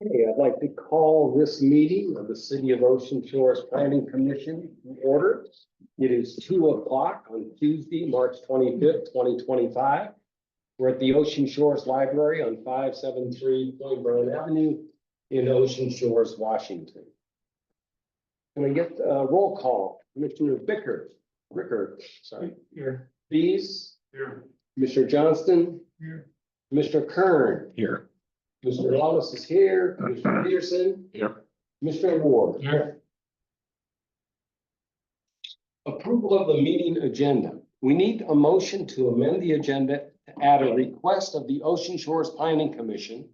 Hey, I'd like to call this meeting of the City of Ocean Shores Planning Commission to order. It is 2 o'clock on Tuesday, March 25th, 2025. We're at the Ocean Shores Library on 573 Point Brown Avenue in Ocean Shores, Washington. Can I get a roll call? Commissioner Rickard, sorry. Here. Bees, Here. Commissioner Johnston, Here. Commissioner Kern, Here. Mr. Wallace is here, Commissioner Peterson, Here. Commissioner Ward. Here. Approval of the meeting agenda. We need a motion to amend the agenda to add a request of the Ocean Shores Planning Commission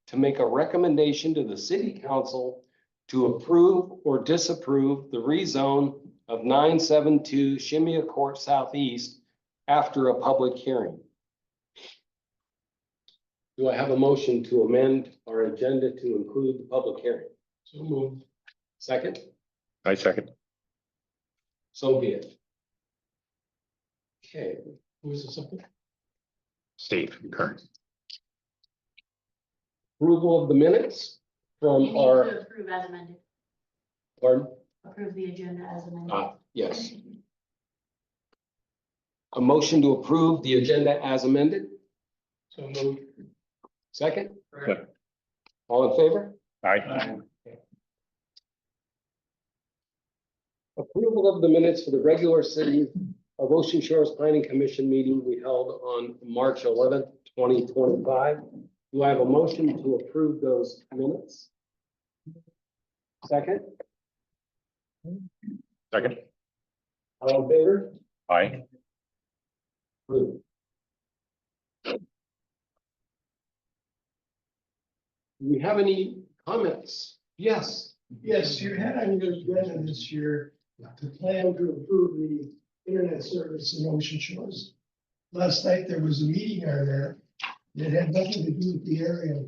to make a recommendation to the city council to approve or disapprove the rezone of 972 Shemia Court Southeast after a public hearing. Do I have a motion to amend our agenda to include the public hearing? So moved. Second? I second. So be it. Okay, Who is the second? Steve Kern. approval of the minutes You from need our, to approve as amended, pardon? approve the agenda as amended. Yes. A motion to approve the agenda as amended, So moved. second? Yeah. All in favor? Aye. Approval of the minutes for the regular City of Ocean Shores Planning Commission meeting we held on March 11th, 2025. Do I have a motion to approve those minutes? Second? Second. All in favor? Aye. Approved. Do we have any comments? Yes. Yes, you had on your agenda this year to plan to improve the internet service in Ocean Shores. Last night, there was a meeting on that. It had nothing to do with the area.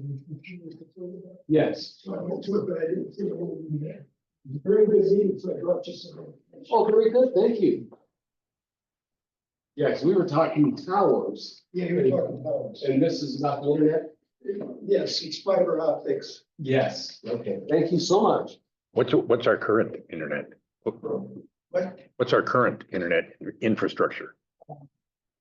Yes. So I went to it, but I didn't see it in there. It was a very good meeting, so I brought you some. information. Oh, very good. Thank you. Yes, we were talking towers, Yeah, you were talking about. and this is about the internet? Yes, it's fiber optics. Yes. Okay, thank you so much. What's our current internet? What What's our current internet infrastructure?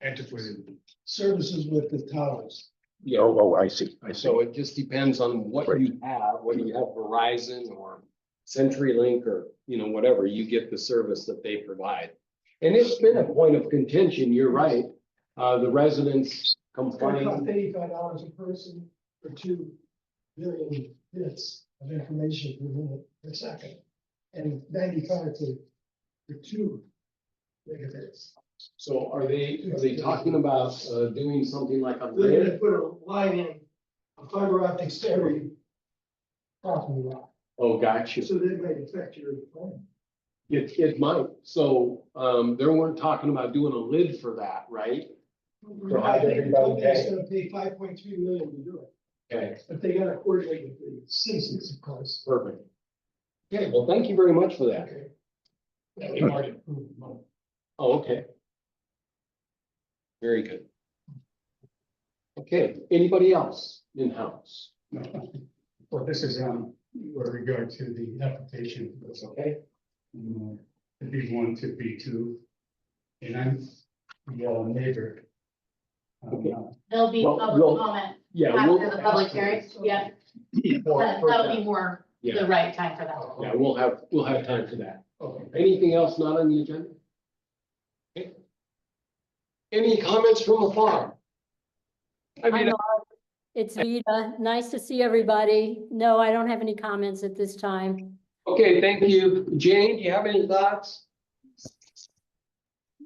antiquated services with the towers. Yeah, Oh, I see. so it just depends on what you have, whether you have Verizon or CenturyLink or, whatever, you get the service that they provide. And it's been a point of contention, you're right. The residents It's gonna complain. cost $85 a person for 2 billion bits of information per minute per second. And 95 for 2 megabits. So are they talking about doing something like a They're gonna grid? put a line in, a fiber optics to every property line, Oh, gotcha. so that might affect your plan. It might. So they weren't talking about doing a lid for that, right? So how I think the everybody company's pay? gonna pay 5.3 million to do it, Okay, but they gotta coordinate with the citizens, of course. perfect. Okay, well, thank you very much for that. Okay. That was already approved, no. Oh, okay. Very good. Okay, anybody else in-house? Well, this is with regard to the application, That's okay? to B1 to B2. And I'm the neighbor. Okay. There'll be Well, public we'll- comment Yeah. after the public hearing, yeah, that'll be more Yeah, the right time for that. yeah, we'll have time for that. Okay. Anything else not on the agenda? Okay. Any comments from afar? I mean, It's Vita. Nice to see everybody. No, I don't have any comments at this time. okay, thank you. Jane, do you have any thoughts?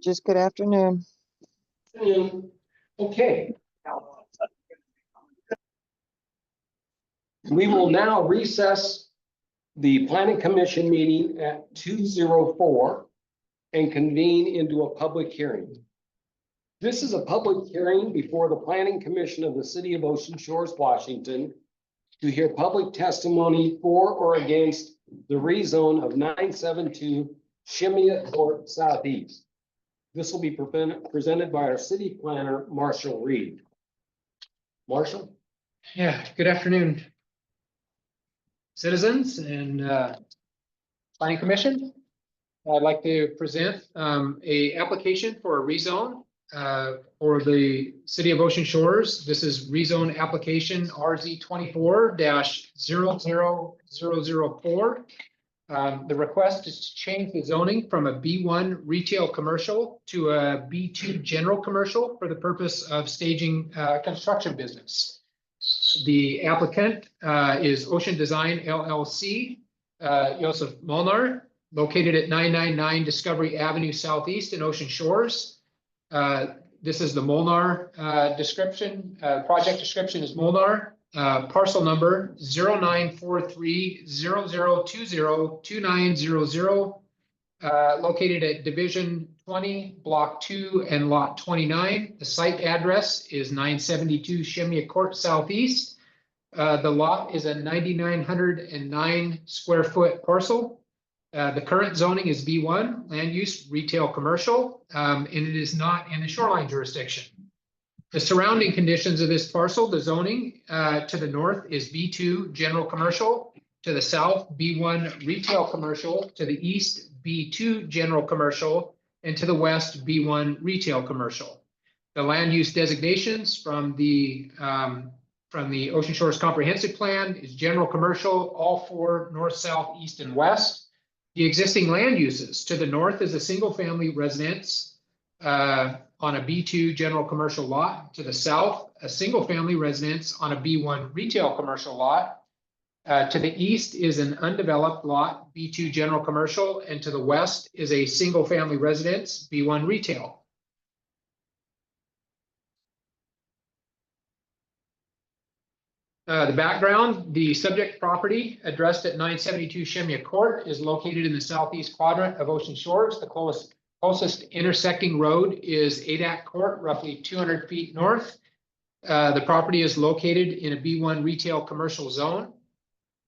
Just good afternoon. Okay. We will now recess the planning commission meeting at 2:04 and convene into a public hearing. This is a public hearing before the planning commission of the city of Ocean Shores, Washington, to hear public testimony for or against the rezone of 972 Shemia Court Southeast. This will be presented by our city planner, Marshall Reed. Marshall? Yeah, good afternoon. citizens and planning commission. I'd like to present a application for a rezone for the city of Ocean Shores. This is rezone application RZ 24-00004. The request is to change the zoning from a B1 retail commercial to a B2 general commercial for the purpose of staging construction business. The applicant is Ocean Design LLC, Joseph Molnar, located at 999 Discovery Avenue Southeast in Ocean Shores. This is the Molnar description. Project description is Molnar. Parcel number 0943-0020-2900, located at Division 20, Block 2 and Lot 29. The site address is 972 Shemia Court Southeast. The lot is a 9,909 square foot parcel. The current zoning is B1, land use retail commercial, and it is not in the shoreline jurisdiction. The surrounding conditions of this parcel, the zoning to the north is B2 general commercial, to the south B1 retail commercial, to the east B2 general commercial, and to the west B1 retail commercial. The land use designations from the Ocean Shores Comprehensive Plan is general commercial, all four north, south, east, and west. The existing land uses to the north is a single family residence on a B2 general commercial lot. To the south, a single family residence on a B1 retail commercial lot. To the east is an undeveloped lot, B2 general commercial, and to the west is a single family residence, B1 retail. The background, the subject property addressed at 972 Shemia Court is located in the southeast quadrant of Ocean Shores. The closest intersecting road is Adak Court, roughly 200 feet north. The property is located in a B1 retail commercial zone.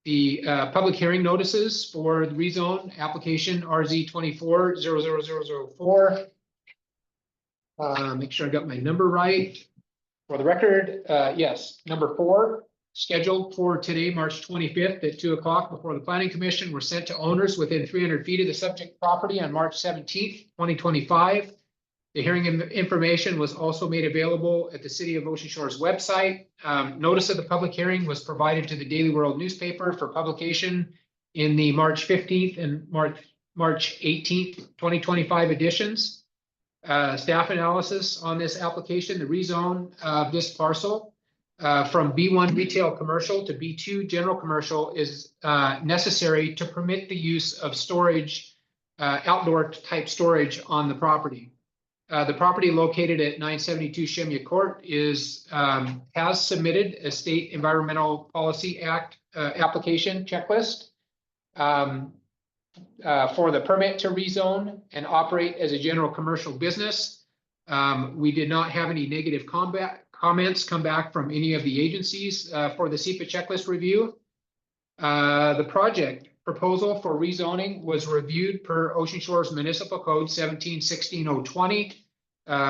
The public hearing notices for the rezone application RZ 24-00004. Make sure I got my number right. For the record, yes, number 4. Scheduled for today, March 25th at 2 o'clock before the Planning Commission, were sent to owners within 300 feet of the subject property on March 17th, 2025. The hearing information was also made available at the City of Ocean Shores website. Notice of the public hearing was provided to the Daily World newspaper for publication in the March 15th and March 18th, 2025 editions. Staff analysis on this application, the rezone of this parcel from B1 retail commercial to B2 general commercial is necessary to permit the use of storage, outdoor type storage on the property. The property located at 972 Shemia Court has submitted a State Environmental Policy Act application checklist for the permit to rezone and operate as a general commercial business. We did not have any negative comments come back from any of the agencies for the SEPA checklist review. The project proposal for rezoning was reviewed per Ocean Shores Municipal Code 17-16-020.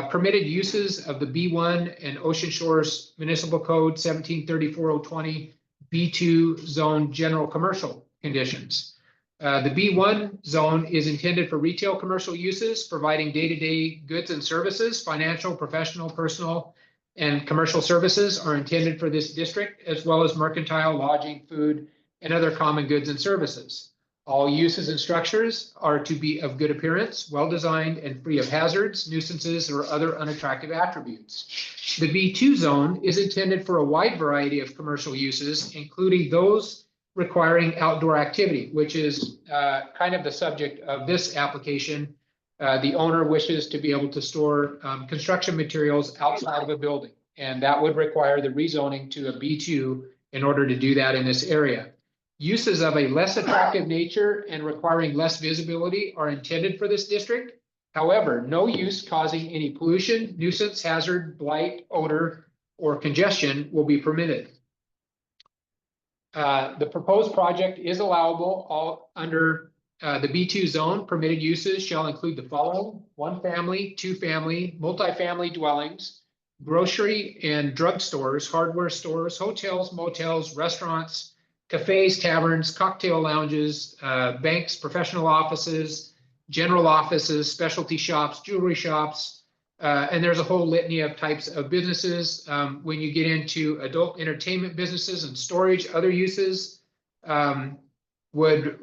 Permitted uses of the B1 and Ocean Shores Municipal Code 17-34-020 B2 zone general commercial conditions. The B1 zone is intended for retail commercial uses, providing day-to-day goods and services. Financial, professional, personal, and commercial services are intended for this district, as well as mercantile, lodging, food, and other common goods and services. All uses and structures are to be of good appearance, well-designed, and free of hazards, nuisances, or other unattractive attributes. The B2 zone is intended for a wide variety of commercial uses, including those requiring outdoor activity, which is kind of the subject of this application. The owner wishes to be able to store construction materials outside of a building, and that would require the rezoning to a B2 in order to do that in this area. Uses of a less attractive nature and requiring less visibility are intended for this district. However, no use causing any pollution, nuisance, hazard, blight, odor, or congestion will be permitted. The proposed project is allowable all under the B2 zone. Permitted uses shall include the following: 1 family, 2 family, multifamily dwellings, grocery and drug stores, hardware stores, hotels, motels, restaurants, cafes, taverns, cocktail lounges, banks, professional offices, general offices, specialty shops, jewelry shops, and there's a whole litany of types of businesses. When you get into adult entertainment businesses and storage, other uses would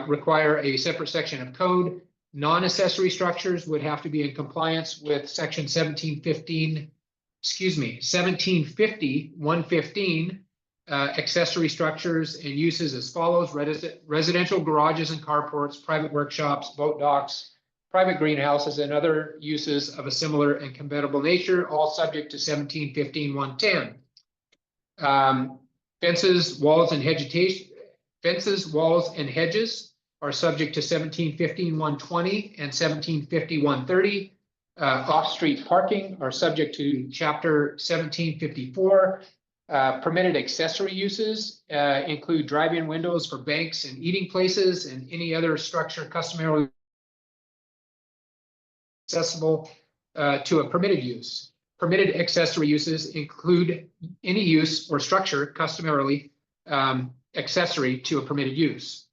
require a separate section of code. Non-accessory structures would have to be in compliance with section 1750, 115. Accessory structures and uses as follows: residential garages and carports, private workshops, boat docks, private greenhouses, and other uses of a similar and compatible nature, all subject to 1715, 110. Fences, walls, and hedges are subject to 1715, 120 and 1750, 130. Off-street parking are subject to chapter 1754. Permitted accessory uses include drive-in windows for banks and eating places and any other structure customarily accessible to a permitted use. Permitted accessory uses include any use or structure customarily accessory to a permitted use.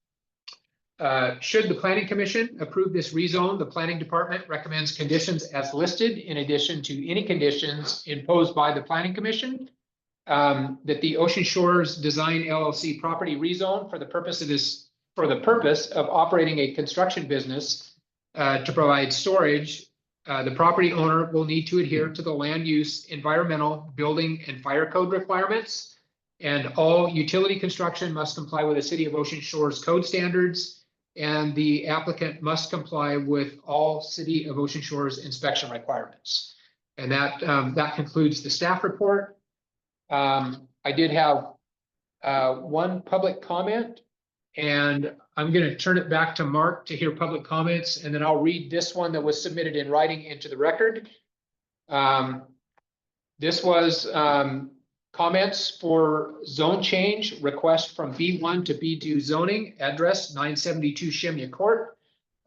Should the Planning Commission approve this rezone, the Planning Department recommends conditions as listed in addition to any conditions imposed by the Planning Commission. That the Ocean Shores Design LLC property rezone for the purpose of operating a construction business to provide storage. The property owner will need to adhere to the land use, environmental, building, and fire code requirements. And all utility construction must comply with the City of Ocean Shores code standards. And the applicant must comply with all City of Ocean Shores inspection requirements. And that concludes the staff report. I did have one public comment, and I'm going to turn it back to Mark to hear public comments, and then I'll read this one that was submitted in writing into the record. This was comments for zone change request from B1 to B2 zoning, address 972 Shemya Court.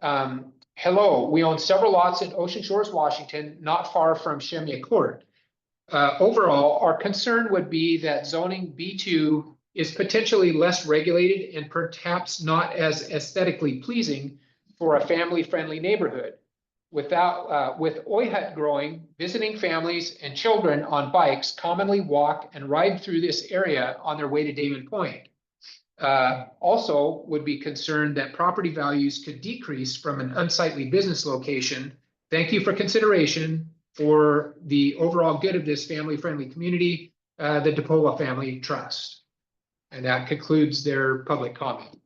Hello, we own several lots in Ocean Shores, Washington, not far from Shemya Court. Overall, our concern would be that zoning B2 is potentially less regulated and perhaps not as aesthetically pleasing for a family-friendly neighborhood. With oi hut growing, visiting families and children on bikes commonly walk and ride through this area on their way to Damon Point. Also would be concerned that property values could decrease from an unsightly business location. Thank you for consideration for the overall good of this family-friendly community, the DePola Family Trust. And that concludes their public comment.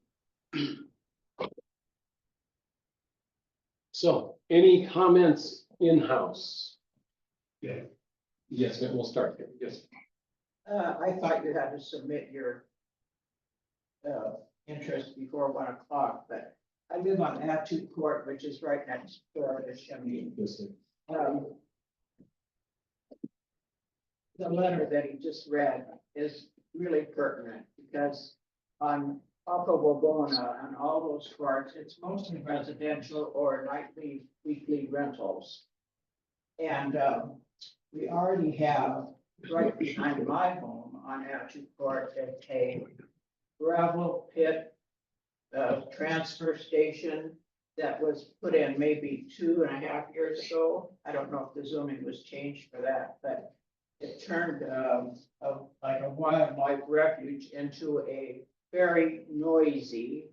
So, any comments in-house? Yeah. Yes, we'll start here. Yes. I thought you had to submit your interest before 1 o'clock, but I live on Attu Court, which is right next door to Shemya. The letter that he just read is really pertinent because on Upper Wabona and all those courts, it's mostly residential or nightly, weekly rentals. And we already have right behind my home on Attu Court a gravel pit transfer station that was put in maybe 2.5 years ago. I don't know if the zoning was changed for that, but it turned like a wildlife refuge into a very noisy,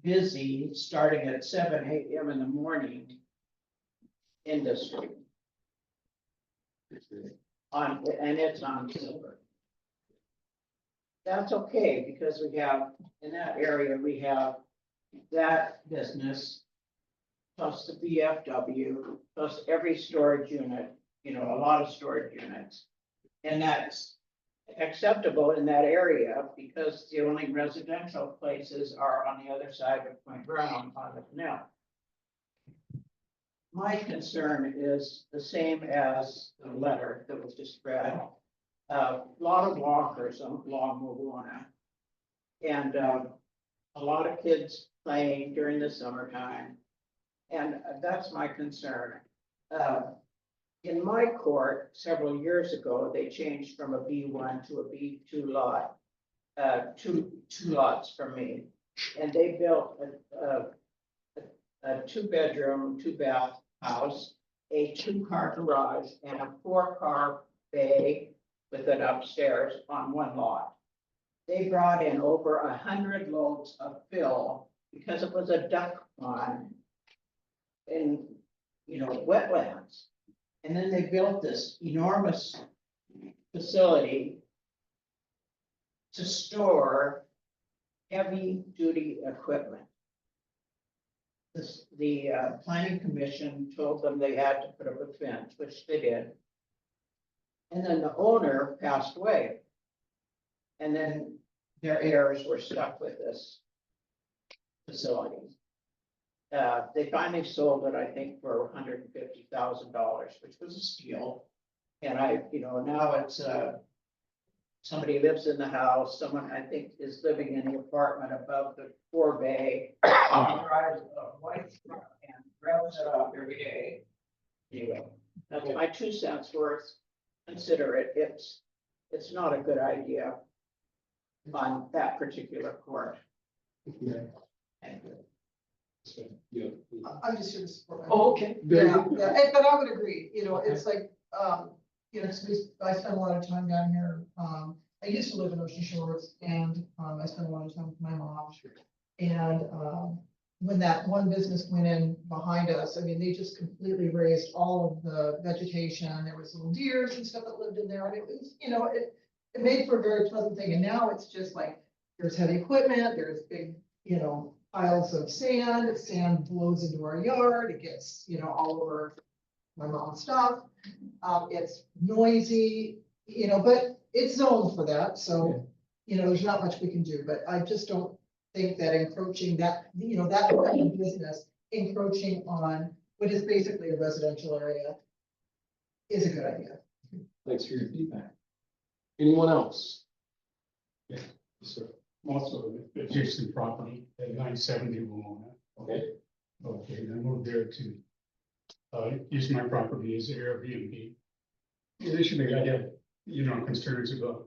busy, starting at 7 a.m. in the morning industry. And it's on silver. That's okay, because we have, in that area, we have that business, plus the VFW, plus every storage unit, you know, a lot of storage units. And that's acceptable in that area because the only residential places are on the other side of Point Brown on the canal. My concern is the same as the letter that was just read. A lot of walkers along Wawona. And a lot of kids playing during the summertime. And that's my concern. In my court, several years ago, they changed from a B1 to a B2 lot. two lots from me. And they built a 2-bedroom, 2-bath house, a 2-car garage and a 4-car bay with an upstairs on one lot. They brought in over 100 loads of fill because it was a duck pond in, wetlands. And then they built this enormous facility to store heavy-duty equipment. The planning commission told them they had to put up a fence, which they did. And then the owner passed away. And then their heirs were stuck with this facility. They finally sold it, I think, for $150,000, which was a steal. And now it's, somebody lives in the house, someone I think is living in the apartment above the 4-bay. Drives a white truck and revs it up every day. Anyway, that's my 2 cents worth. Consider it, it's not a good idea on that particular court. Thank you. I'm just here to support. my- Oh, okay. Yeah, but I would agree, it's like, I spend a lot of time down here. I used to live in Ocean Shores and, I spent a lot of time with my mom. And, when that one business went in behind us, I mean, they just completely raised all of the vegetation. There was little deers and stuff that lived in there. And it was, it made for a very pleasant thing. And now it's just like, there's heavy equipment, there's big, piles of sand blows into our yard, it gets, all over my mom's stuff. It's noisy, but it's zoned for that, so, there's not much we can do, but I just don't think that encroaching that kind of business encroaching on what is basically a residential area is a good idea. Thanks for your feedback. Anyone else? So also the adjacent property at 970 Wamona. Okay. Okay, I moved there to use my property as Airbnb. Initially, I had, concerns about,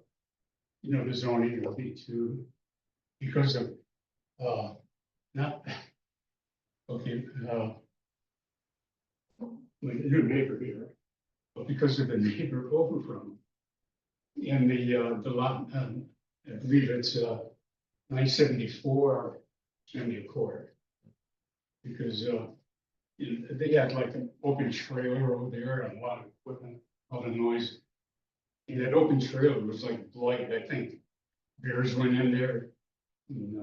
the zoning of B2 because of, not, okay, my new neighbor here, but because of the neighbor over from. And the lot, I believe it's 974 Columbia Court. Because they had like an open trailer over there and a lot of equipment, a lot of noise. And that open trailer was like blight, I think. Bears went in there. And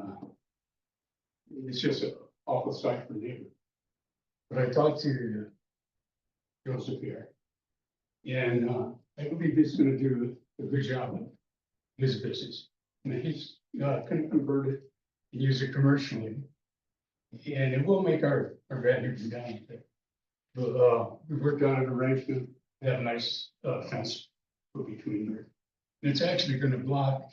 it's just an awful sight for neighbor. But I talked to Joseph here. And I believe he's gonna do a good job of his business. And he's gonna convert it and use it commercially. And it will make our value come down a bit. But we worked on an arrangement, to have a nice fence put between there. And it's actually gonna block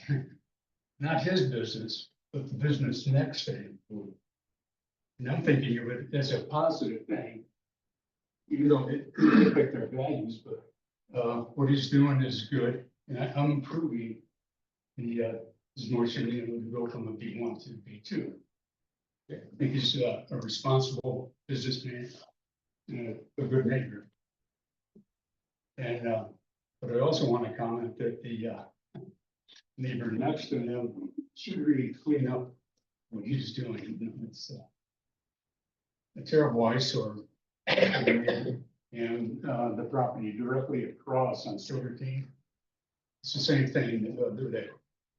not his business, but the business next to him. And I'm thinking of it as a positive thing. Even though it could affect our values, but what he's doing is good. And I'm improving his motion, to go from a B1 to B2. I think he's a responsible businessman and a good neighbor. And, but I also want to comment that the neighbor next to him should really clean up what he's doing. It's a terrible eyesore. And the property directly across on Silver King. It's the same thing, they're that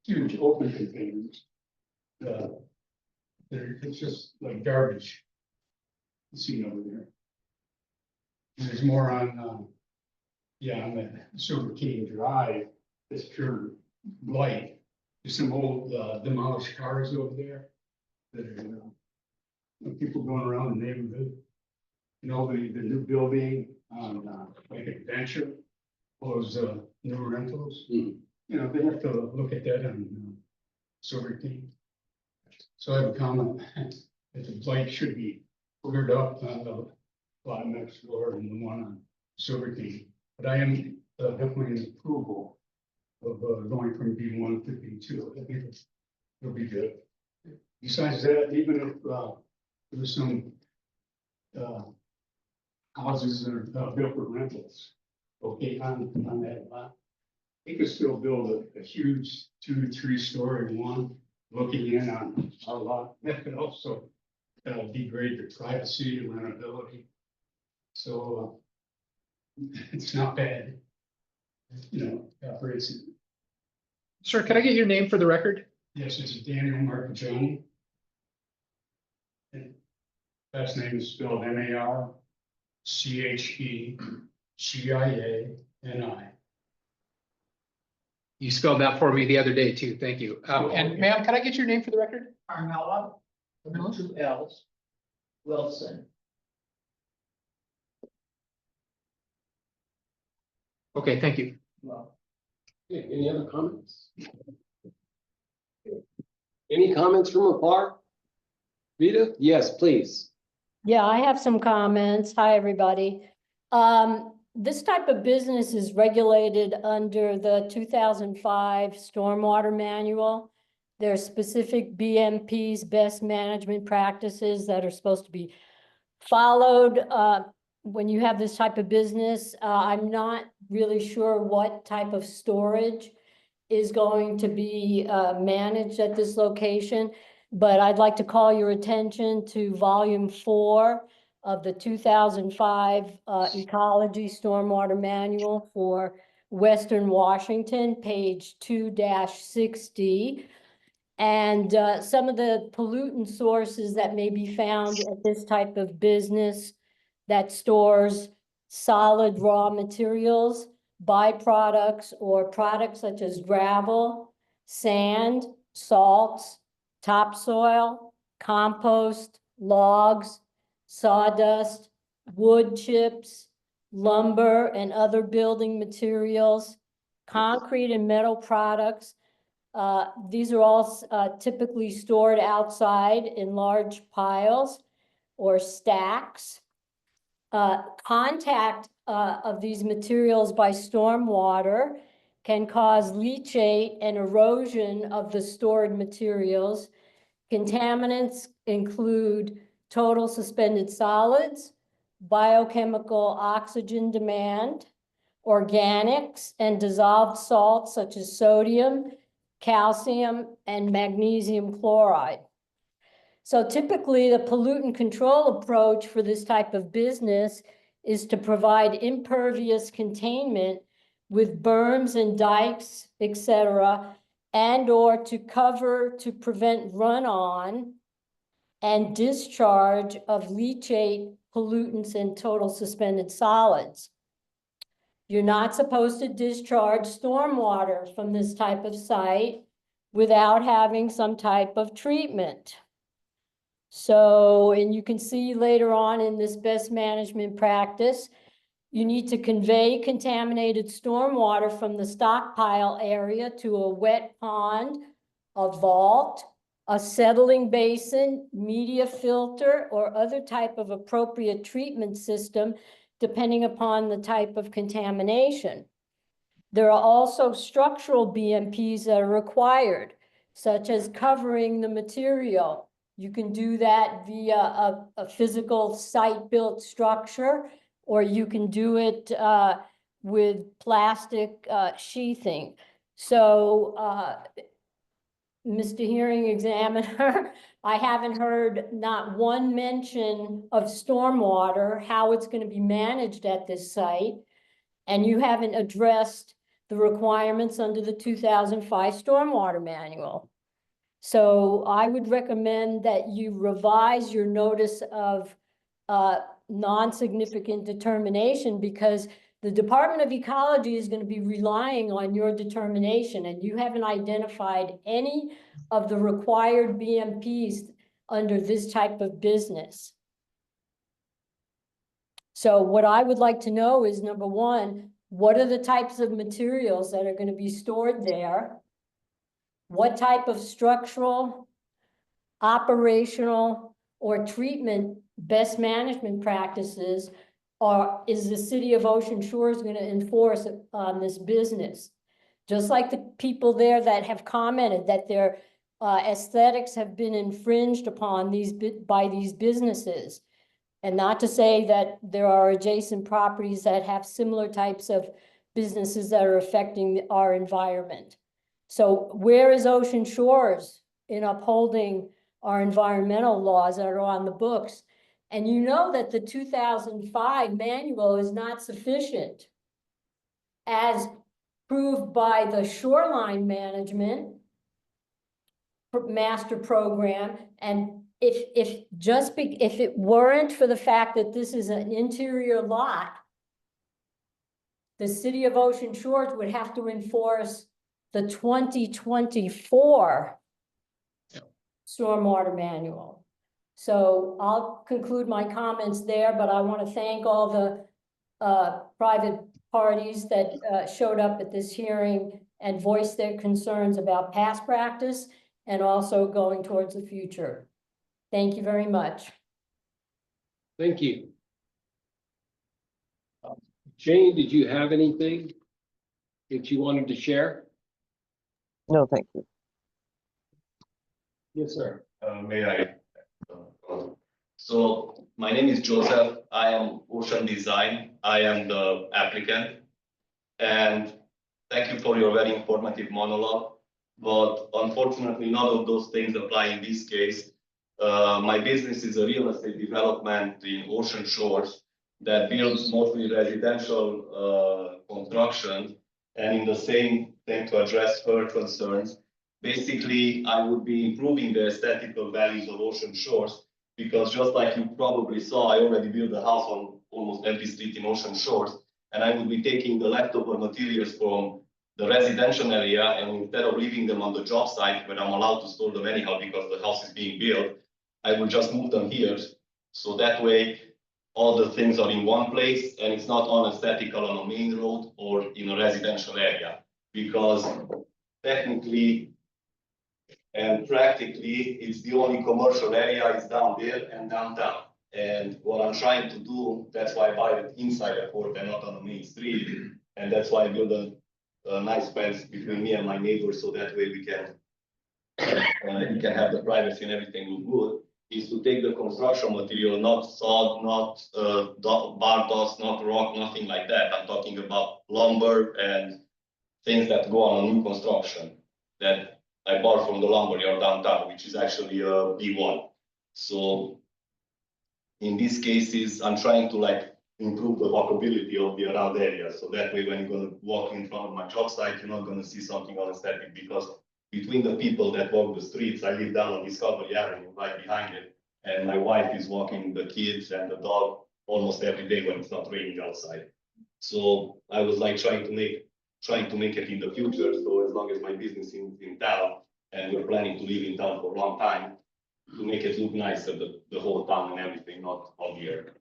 huge open containers. It's just like garbage. Seen over there. And there's more on, on the Silver King Drive, it's pure blight. There's some old demolished cars over there that are, people going around the neighborhood. The new building on like Adventure, those new rentals. Mhm. They have to look at that on Silver King. So I have a comment that the blight should be cleared up on the lot next door and the one on Silver King. But I am definitely in approval going from B1 to B2. I think it'll be good. Besides that, even if, there's some, houses that are built for rentals, okay, on that lot. You could still build a huge 2-3 story one looking in on our lot. That could also degrade the privacy and rentability. So it's not bad. You know, for instance, Sir, can I get your name for the record? yes, it's Daniel Marcagiani. And last name is spelled MARCHEGIANI. You spelled that for me the other day too. Thank you. And ma'am, can I get your name for the record? Carmella, with 2 L's, Wilson. Okay, thank you. Well, Okay, any other comments? Any comments from afar? Rita? Yes, please. Yeah, I have some comments. Hi, everybody. This type of business is regulated under the 2005 Stormwater Manual. There are specific BMPs, best management practices that are supposed to be followed when you have this type of business. I'm not really sure what type of storage is going to be managed at this location, but I'd like to call your attention to volume 4 of the 2005 Ecology Stormwater Manual for Western Washington, page 2-60. And some of the pollutant sources that may be found at this type of business that stores solid raw materials, byproducts, or products such as gravel, sand, salts, topsoil, compost, logs, sawdust, wood chips, lumber, and other building materials, concrete and metal products. These are all typically stored outside in large piles or stacks. Contact of these materials by stormwater can cause leachate and erosion of the stored materials. Contaminants include total suspended solids, biochemical oxygen demand, organics, and dissolved salts such as sodium, calcium, and magnesium chloride. So typically, the pollutant control approach for this type of business is to provide impervious containment with berms and dikes, etc., and/or to cover to prevent run-on and discharge of leachate, pollutants, and total suspended solids. You're not supposed to discharge stormwater from this type of site without having some type of treatment. So, and you can see later on in this best management practice, you need to convey contaminated stormwater from the stockpile area to a wet pond, a vault, a settling basin, media filter, or other type of appropriate treatment system, depending upon the type of contamination. There are also structural BMPs that are required, such as covering the material. You can do that via a physical site-built structure, or you can do it with plastic sheathing. So, Mr. Hearing Examiner, I haven't heard not one mention of stormwater, how it's going to be managed at this site, and you haven't addressed the requirements under the 2005 Stormwater Manual. So I would recommend that you revise your notice of non-significant determination, because the Department of Ecology is going to be relying on your determination, and you haven't identified any of the required BMPs under this type of business. So what I would like to know is, number one, what are the types of materials that are going to be stored there? What type of structural, operational, or treatment best management practices is the city of Ocean Shores going to enforce on this business? just like the people there that have commented that their aesthetics have been infringed upon by these businesses. And not to say that there are adjacent properties that have similar types of businesses that are affecting our environment. So where is Ocean Shores in upholding our environmental laws that are on the books? And you know that the 2005 manual is not sufficient, as proved by the shoreline management master program. And if it weren't for the fact that this is an interior lot, the city of Ocean Shores would have to enforce the 2024 stormwater manual. So I'll conclude my comments there, but I want to thank all the private parties that showed up at this hearing and voiced their concerns about past practice and also going towards the future. Thank you very much. Thank you. Jane, did you have anything that you wanted to share? No, thank you. Yes, sir. May I? So my name is Joseph. I am Ocean Design. I am the applicant. And thank you for your very informative monologue. But unfortunately, none of those things apply in this case. My business is a real estate development in Ocean Shores that builds mostly residential construction. And in the same thing, to address her concerns, basically, I would be improving the aesthetical values of Ocean Shores, because just like you probably saw, I already built a house on almost every street in Ocean Shores, and I would be taking the leftover materials from the residential area, and instead of leaving them on the job site where I'm allowed to store them anyhow because the house is being built, I would just move them here. So that way, all the things are in one place and it's not unaesthetical on a main road or in a residential area, because technically and practically it's the only commercial area is down there and downtown. And what I'm trying to do, that's why I buy it inside the court and not on the main street. And that's why I build a nice fence between me and my neighbors, so that way we can have the privacy and everything look good. Is to take the construction material, not sod, not bar dust, not rock, nothing like that. I'm talking about lumber and things that go on a new construction that I bought from the lumber yard downtown, which is actually a B1. So in these cases, I'm trying to improve the walkability of the around area. So that way, when you're going to walk in front of my job site, you're not going to see something unaesthetic, because between the people that walk the streets, I live down on Discovery Avenue right behind it. And my wife is walking the kids and the dog almost every day when it's not raining outside. So I was trying to make it in the future. So as long as my business is in town and we're planning to live in town for a long time, to make it look nicer, the whole town and everything, not all year.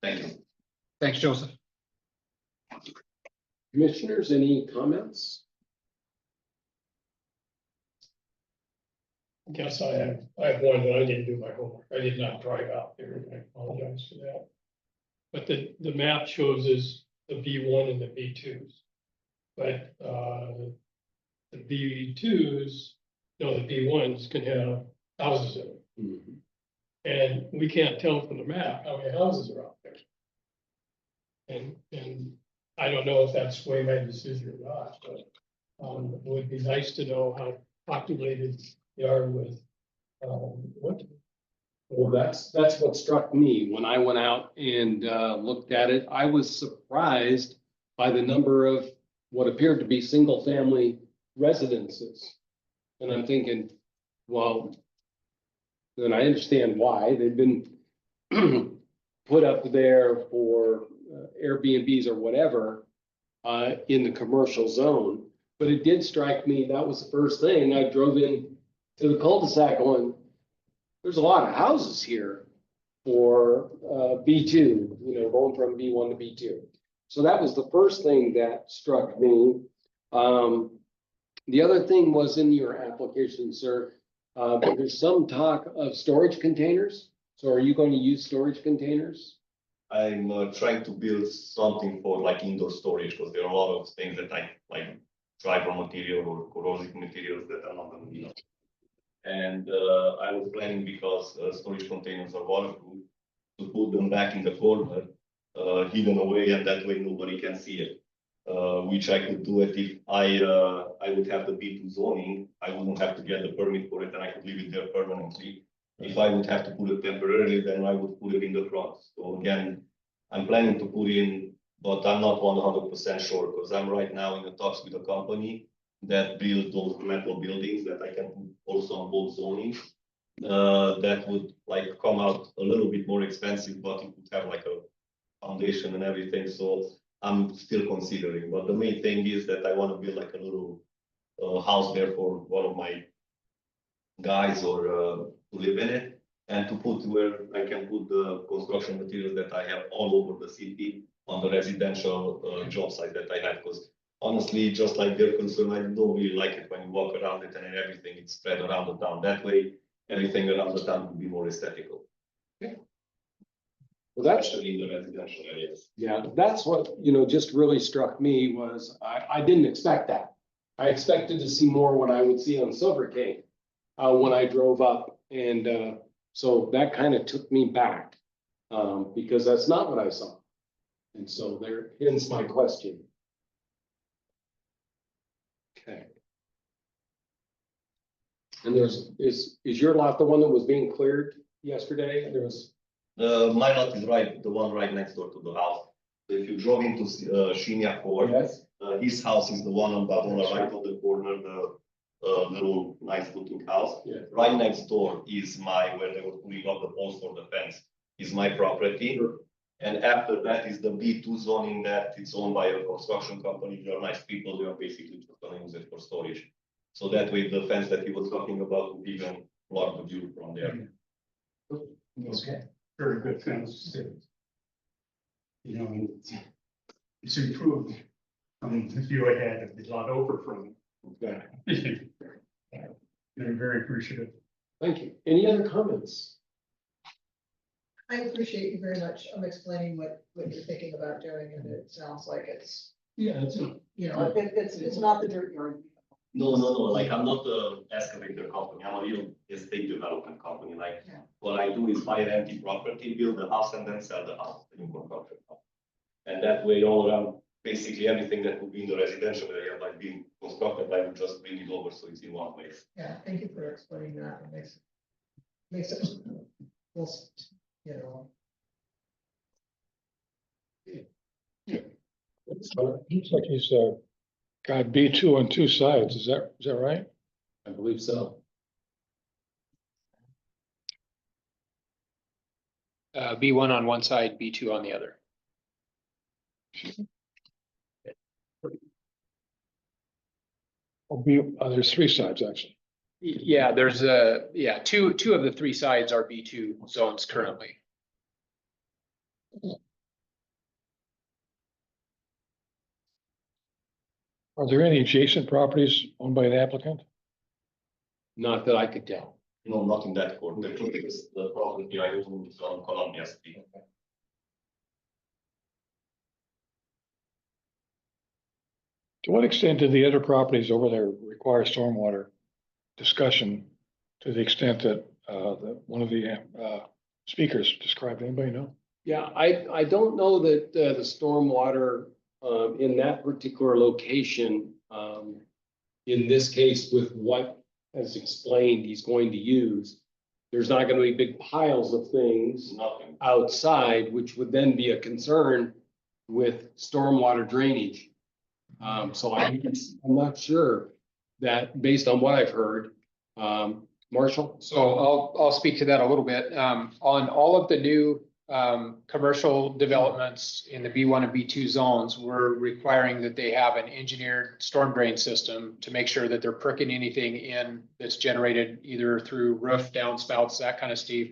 Thank you. Thanks, Joseph. Commissioners, any comments? Guess I have one that I didn't do my homework. I did not drive out there, and I apologize for that. But the map shows us the B1 and the B2s. But the B2s, no, the B1s can have houses in them. Mm-hmm. And we can't tell from the map how many houses are out there. And I don't know if that's sway my decision or not, but it would be nice to know how populated they are with what. Well, that's what struck me when I went out and looked at it. I was surprised by the number of what appeared to be single family residences. And I'm thinking, well, then I understand why they've been put up there for Airbnbs or whatever in the commercial zone. But it did strike me, that was the first thing. I drove in to the cul-de-sac going, there's a lot of houses here for B2, going from B1 to B2. So that was the first thing that struck me. The other thing was in your application, sir, there's some talk of storage containers. So are you going to use storage containers? I'm trying to build something for like indoor storage, because there are a lot of things that I like dry raw material or corrosive materials that are not gonna be. And I was planning, because storage containers are waterproof, to put them back in the corner, hidden away, and that way nobody can see it. Which I could do it if I would have the B2 zoning, I wouldn't have to get the permit for it, and I could leave it there permanently. If I would have to put it temporarily, then I would put it in the front. So again, I'm planning to put in, but I'm not 100% sure, because I'm right now in the talks with a company that builds those metal buildings that I can put also on both zonings. That would like come out a little bit more expensive, but it would have like a foundation and everything. So I'm still considering, but the main thing is that I want to build like a little house there for one of my guys, or to live in it, and to put where I can put the construction materials that I have all over the city on the residential job site that I have. Because honestly, just like their concern, I don't really like it when you walk around it and everything it's spread around the town. That way, everything around the town will be more aesthetical. Well, that's, Especially in the residential areas. yeah, that's what, just really struck me was I didn't expect that. I expected to see more what I would see on Silver King when I drove up. And so that kind of took me back because that's not what I saw. And so there ends my question. Okay. And is your lot the one that was being cleared yesterday? There was. My lot is the one right next door to the house. So if you drove into Shinya Court, Yes. his house is the one on the right of the corner, the little nice looking house. Yeah. Right next door is where they were putting up the poles for the fence, is my property. Sure. And after that is the B2 zoning that it's owned by a construction company. They are nice people. They are basically just gonna use it for storage. So that way the fence that he was talking about would even block the view from there. Okay. Very good fence. And it's improved from the view I had of the lot over from Okay. it. I'm very appreciative. Thank you. Any other comments? I appreciate you very much explaining what you're thinking about doing, and it sounds like it's, Yeah, that's it's not the dirt yard. No, like I'm not a excavator company, I'm a real estate development company, like Yeah. what I do is buy an empty property, build a house and then sell the house. The new construction house. And that way all around, basically everything that would be in the residential area, like being constructed, I would just bring it over, so it's in one place. Yeah, thank you for explaining that. It makes it, well, Looks like he's got B2 on two sides. Is that right? I believe so. B1 on one side, B2 on the other. There's three sides actually. Yeah, there's two of the three sides are B2 zones currently. Are there any adjacent properties owned by the applicant? Not that I could tell. No, not in that court, the property I own is on Columbia Street. To what extent do the other properties over there require stormwater discussion to the extent that one of the speakers described? Anybody know? Yeah, I don't know that the stormwater in that particular location, in this case with what as explained he's going to use, there's not going to be big piles of things Nothing. outside, which would then be a concern with stormwater drainage. So I'm not sure that based on what I've heard, Marshall. So I'll speak to that a little bit. On all of the new commercial developments in the B1 and B2 zones, we're requiring that they have an engineered storm drain system to make sure that they're pricking anything in that's generated either through roof downspouts, that kind of stuff,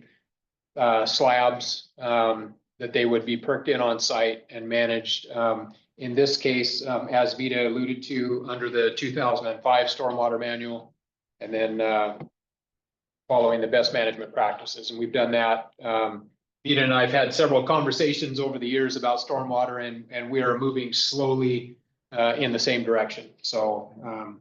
slabs, that they would be perked in on site and managed. In this case, as Vita alluded to, under the 2005 stormwater manual, and then following the best management practices. And we've done that Vita and I have had several conversations over the years about stormwater and we are moving slowly in the same direction. So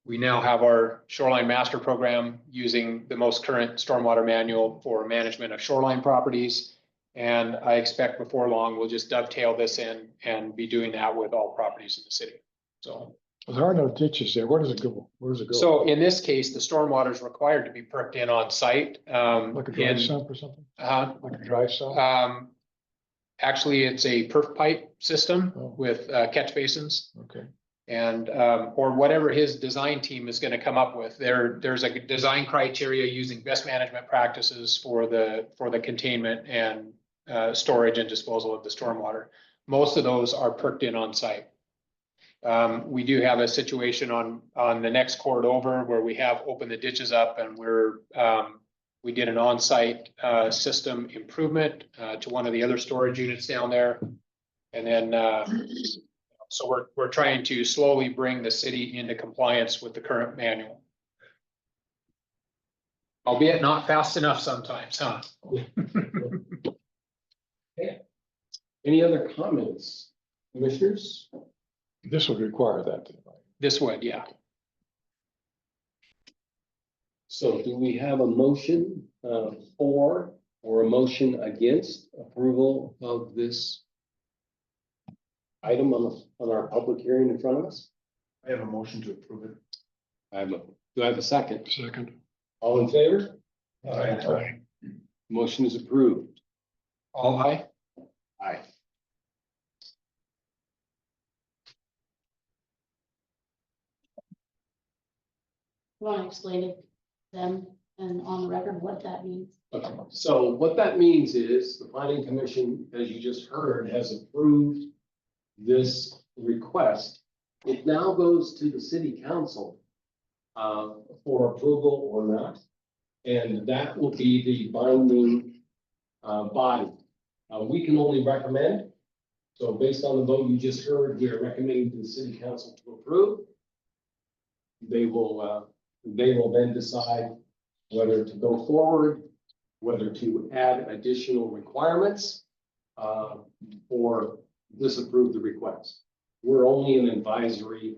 we now have our shoreline master program using the most current stormwater manual for management of shoreline properties. And I expect before long, we'll just dovetail this in and be doing that with all properties in the city. So. There are no ditches there. Where does it go? Where does it go? So in this case, the stormwater is required to be perked in on site. Like a dry in- sump or something? uh, Like a dry sump? Actually, it's a perf pipe system Oh. with catch basins. Okay. And or whatever his design team is gonna come up with. There's a design criteria using best management practices for the containment and storage and disposal of the stormwater. Most of those are perked in on site. We do have a situation on the next court over where we have opened the ditches up and we did an on-site system improvement to one of the other storage units down there. And then so we're trying to slowly bring the city into compliance with the current manual. Albeit not fast enough sometimes, huh? Any other comments, commissioners? This would require that. This would, yeah. So do we have a motion for or a motion against approval of this item on our public hearing in front of us? I have a motion to approve it. Do I have a second? Second. All in favor? Aye. Motion is approved. All aye? Aye. Want to explain it to them and on the record what that means? Okay, so what that means is the planning commission, as you just heard, has approved this request. It now goes to the city council for approval or not. And that will be the binding body. We can only recommend. So based on the vote you just heard, we are recommending to the city council to approve. They will then decide whether to go forward, whether to add additional requirements, or disapprove the request. We're only an advisory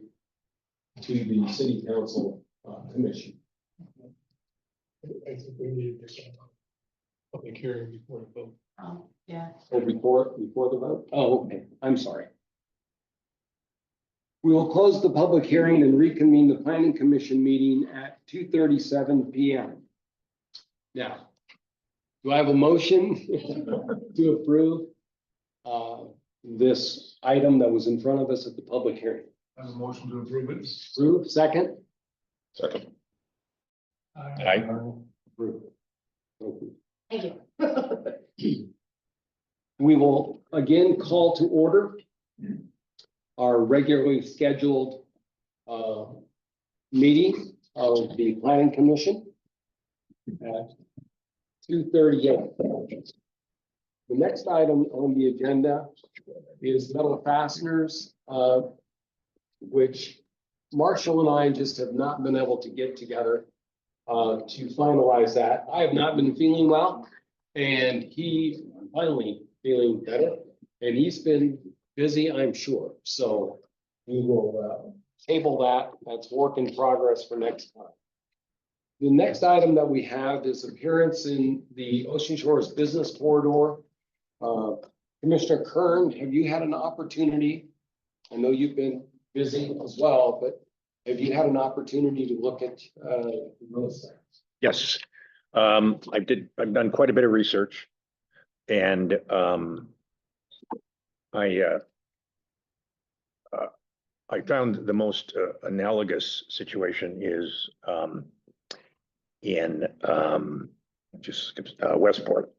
to the city council commission. I think we need to public hearing before the vote. Yeah. Or before the vote? Oh, okay, I'm sorry. We will close the public hearing and reconvene the planning commission meeting at 2:37 PM. Now, do I have a motion to approve this item that was in front of us at the public hearing? I have a motion to approve it. Approve, second? Second. Aye. Approve. Okay. Thank you. We will again call to order our regularly scheduled meeting of the planning commission at 2:38. The next item on the agenda is metal fasteners, which Marshall and I just have not been able to get together to finalize that. I have not been feeling well, and he finally feeling better, and he's been busy, I'm sure. So we will table that. That's work in progress for next time. The next item that we have is appearance in the Ocean Shores Business Corridor. Commissioner Kern, have you had an opportunity? I know you've been busy as well, but have you had an opportunity to look at those things? Yes, I've done quite a bit of research. And I found the most analogous situation is in Westport.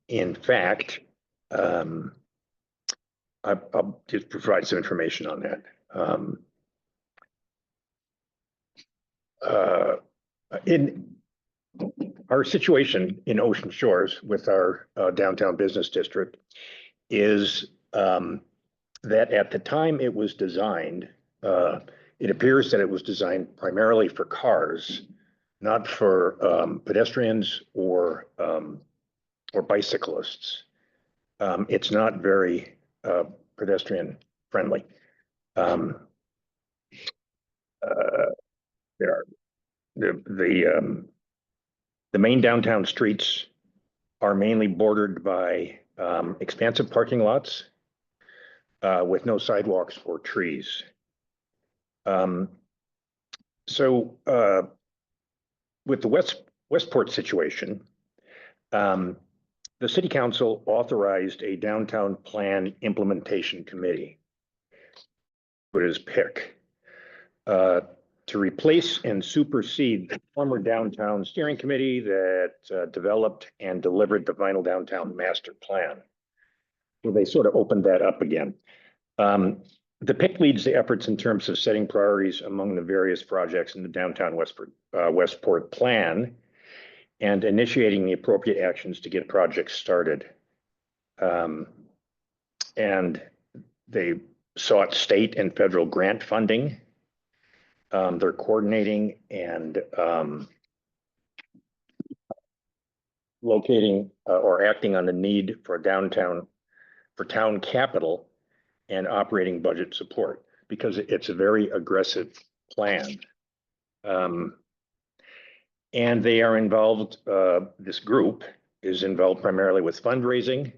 In fact, I'll just provide some information on that. In our situation in Ocean Shores with our downtown business district is that at the time it was designed, it appears that it was designed primarily for cars, not for pedestrians or bicyclists. It's not very pedestrian friendly. There are the main downtown streets are mainly bordered by expansive parking lots with no sidewalks or trees. So with the Westport situation, the city council authorized a downtown plan implementation committee, what is PIC, to replace and supersede the former downtown steering committee that developed and delivered the final downtown master plan. So they sort of opened that up again. The PIC leads the efforts in terms of setting priorities among the various projects in the downtown Westport plan and initiating the appropriate actions to get projects started. And they sought state and federal grant funding. They're coordinating and locating or acting on the need for town capital and operating budget support, because it's a very aggressive plan. And they are involved, this group is involved primarily with fundraising,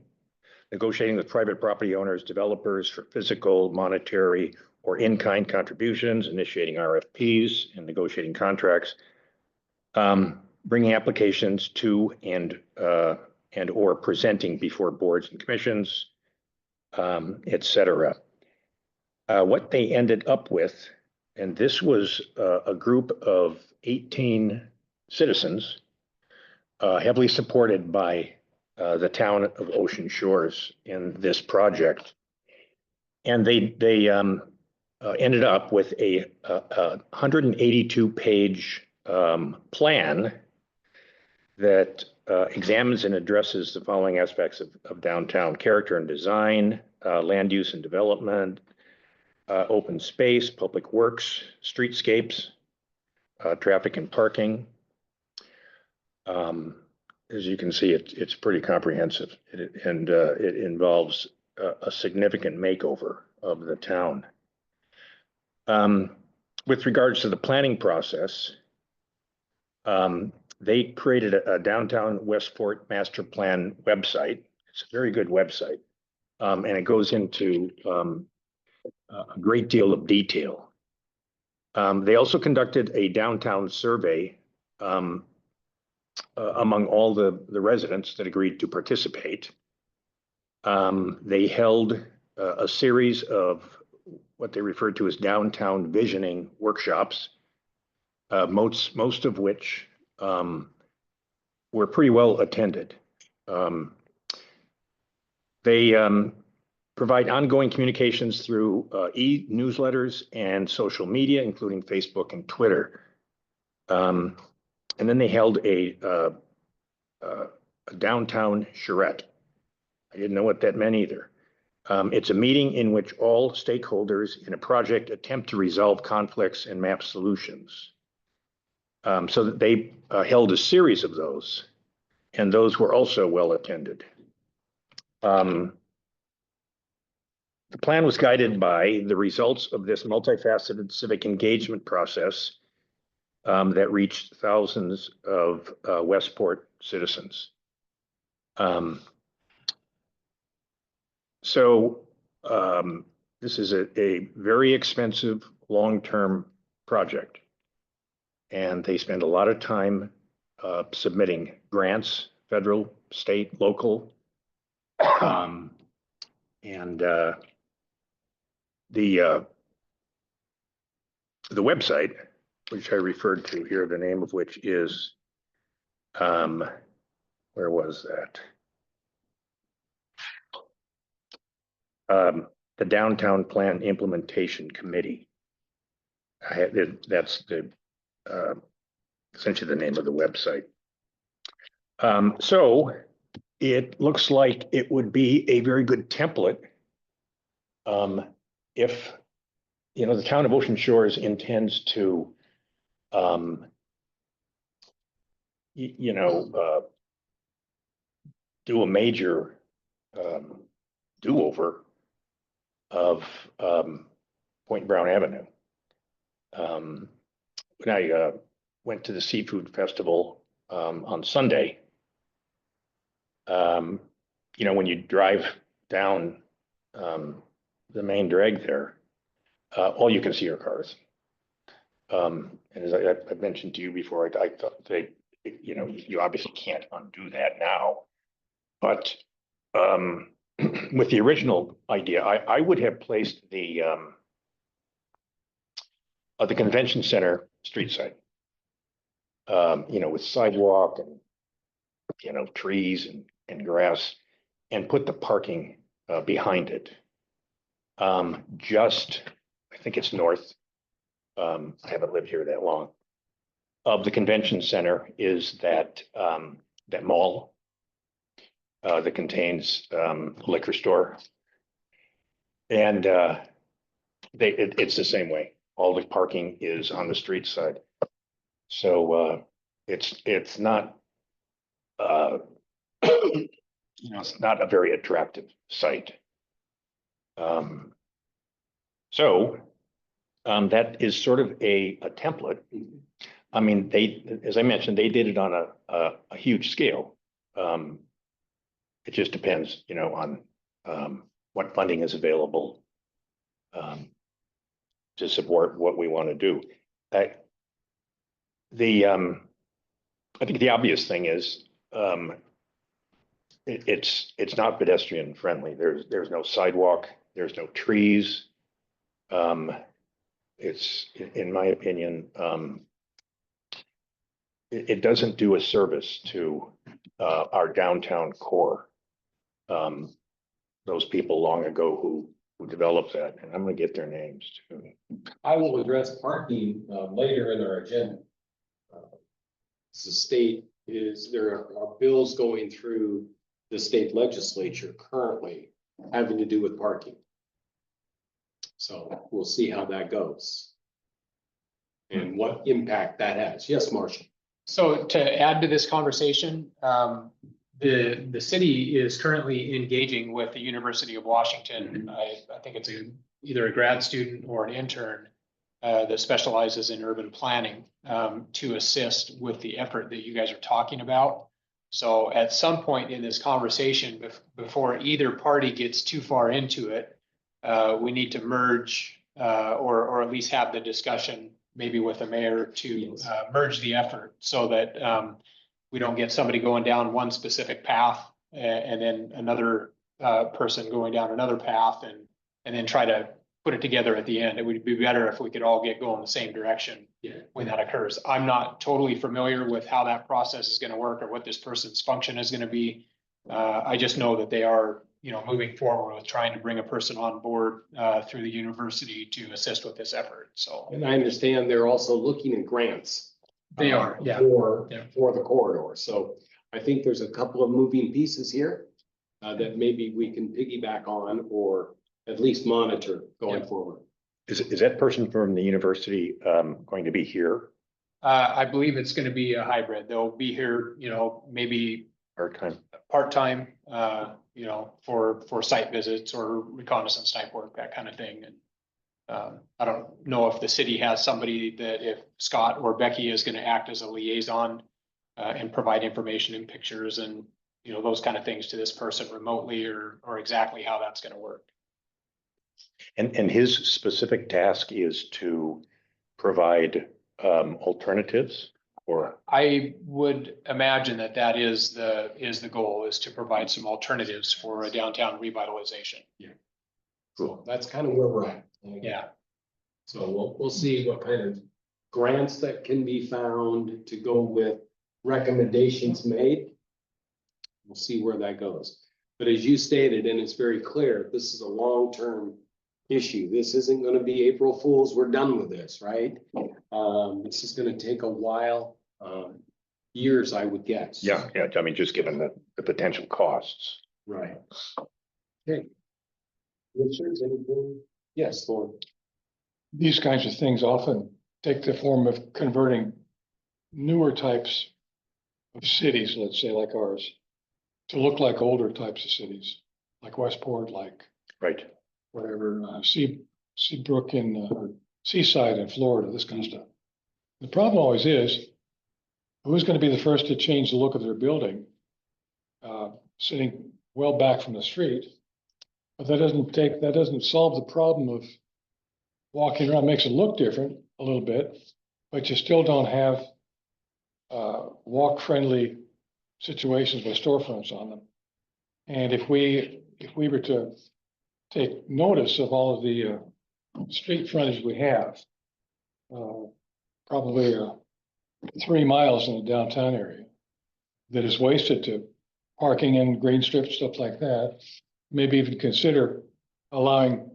negotiating with private property owners, developers for physical, monetary, or in-kind contributions, initiating RFPs and negotiating contracts, bringing applications to and or presenting before boards and commissions, et cetera. What they ended up with, and this was a group of 18 citizens, heavily supported by the town of Ocean Shores in this project. And they ended up with a 182-page plan that examines and addresses the following aspects of downtown: character and design, land use and development, open space, public works, streetscapes, traffic and parking. As you can see, it's pretty comprehensive, and it involves a significant makeover of the town. With regards to the planning process, they created a downtown Westport master plan website. It's a very good website, and it goes into a great deal of detail. They also conducted a downtown survey among all the residents that agreed to participate. They held a series of what they referred to as downtown visioning workshops, most of which were pretty well attended. They provide ongoing communications through e-newsletters and social media, including Facebook and Twitter. And then they held a downtown charrette. I didn't know what that meant either. It's a meeting in which all stakeholders in a project attempt to resolve conflicts and map solutions. So that they held a series of those, and those were also well attended. The plan was guided by the results of this multifaceted civic engagement process that reached thousands of Westport citizens. This is a very expensive long-term project, and they spend a lot of time submitting grants, federal, state, local. The website, which I referred to here, the name of which is, where was that? The Downtown Plan Implementation Committee. That's essentially the name of the website. So it looks like it would be a very good template if, the town of Ocean Shores intends to do a major do-over of Point Brown Avenue. When I went to the seafood festival on Sunday, when you drive down the main drag there, all you can see are cars. And as I've mentioned to you before, I thought you obviously can't undo that now. But with the original idea, I would have placed the convention center street side, with sidewalk and, trees and grass, and put the parking behind it. I think it's north. I haven't lived here that long. Of the convention center is that mall that contains a liquor store. And it's the same way. All the parking is on the street side. So it's not it's not a very attractive site. So that is sort of a template. I mean, as I mentioned, they did it on a huge scale. It just depends, on what funding is available to support what we want to do. I think the obvious thing is it's not pedestrian friendly. There's no sidewalk. There's no trees. It's, in my opinion, it doesn't do a service to our downtown core. Those people long ago who developed that, and I'm going to get their names too. I will address parking later in our agenda. The state there are bills going through the state legislature currently having to do with parking. So we'll see how that goes. And what impact that has. Yes, Marshall. So to add to this conversation, the city is currently engaging with the University of Washington. I think it's either a grad student or an intern that specializes in urban planning to assist with the effort that you guys are talking about. So at some point in this conversation, before either party gets too far into it, we need to merge or at least have the discussion maybe with the mayor to merge the effort so that we don't get somebody going down one specific path and then another person going down another path and then try to put it together at the end. It would be better if we could all get going the same direction when that occurs. I'm not totally familiar with how that process is going to work or what this person's function is going to be. I just know that they are, moving forward with trying to bring a person on board through the university to assist with this effort. So, And I understand they're also looking at grants. They are, yeah. For the corridor. So I think there's a couple of moving pieces here that maybe we can piggyback on or at least monitor going forward. Is that person from the university going to be here I believe it's going to be a hybrid. They'll be here, maybe part-time? part-time, for site visits or reconnaissance type work, that kind of thing. And I don't know if the city has somebody that if Scott or Becky is going to act as a liaison and provide information and pictures and, those kind of things to this person remotely or exactly how that's going to work. And his specific task is to provide alternatives, or I would imagine that is the goal, is to provide some alternatives for a downtown revitalization. So that's kind of where we're at. Yeah. So we'll see what kind of grants that can be found to go with recommendations made. We'll see where that goes. But as you stated, and it's very clear, this is a long-term issue. This isn't going to be April Fools. We're done with this, right? This is going to take a while, years, I would guess. yeah, I mean, just given the potential costs. Right. Okay. Richard, anything? Yes, Lord. These kinds of things often take the form of converting newer types of cities, let's say like ours, to look like older types of cities, like Westport, like Right. whatever, Seabrook in, or Seaside in Florida, this kind of stuff. The problem always is, who's gonna be the first to change the look of their building? Sitting well back from the street. But that doesn't solve the problem of walking around, makes it look different a little bit, but you still don't have walk-friendly situations with storefronts on them. And if we were to take notice of all of the street frontage we have, probably 3 miles in the downtown area that is wasted to parking and green strips, stuff like that, maybe even consider allowing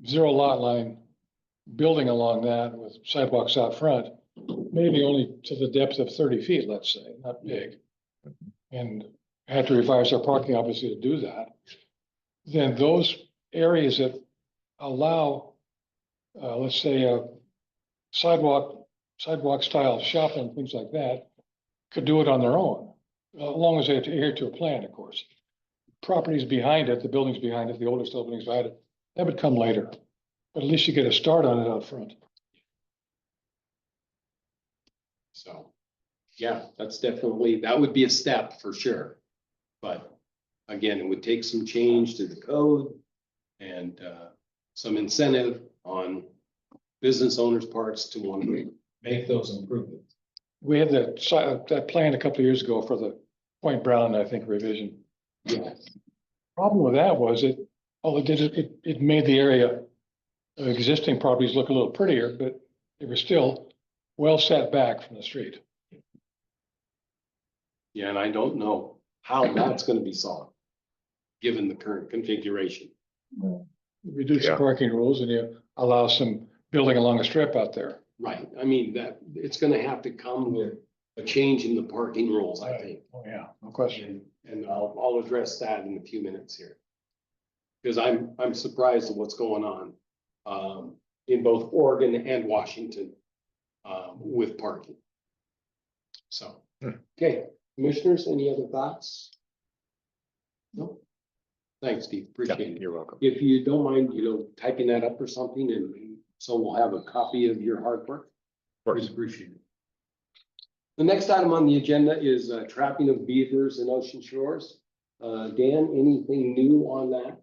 zero lot line building along that with sidewalks out front, maybe only to the depth of 30 feet, let's say, not big. And have to revise our parking obviously to do that. Then those areas that allow, let's say, a sidewalk style shopping, things like that, could do it on their own, as long as they adhere to a plan, of course. Properties behind it, the buildings behind it, the older style buildings behind it, that would come later. But at least you get a start on it out front. So, yeah, that would be a step for sure. But again, it would take some change to the code and some incentive on business owners' parts to want to make those improvements. We had that plan a couple of years ago for the Point Brown, I think, revision. Yeah. Problem with that was it made the area of existing properties look a little prettier, but they were still well set back from the street. Yeah, and I don't know how that's gonna be solved, given the current configuration. Reduce the Yeah. parking rules and you allow some building along a strip out there. Right, I mean, it's gonna have to come with a change in the parking rules, I think. Oh, yeah, no question. And I'll address that in a few minutes here. Because I'm surprised at what's going on in both Oregon and Washington with parking. So, okay, commissioners, any other thoughts? No? Thanks, Steve, appreciate it. You're welcome. If you don't mind, typing that up or something, and so we'll have a copy of your hard work. Of course. Appreciate it. The next item on the agenda is trapping of beavers in ocean shores. Dan, anything new on that?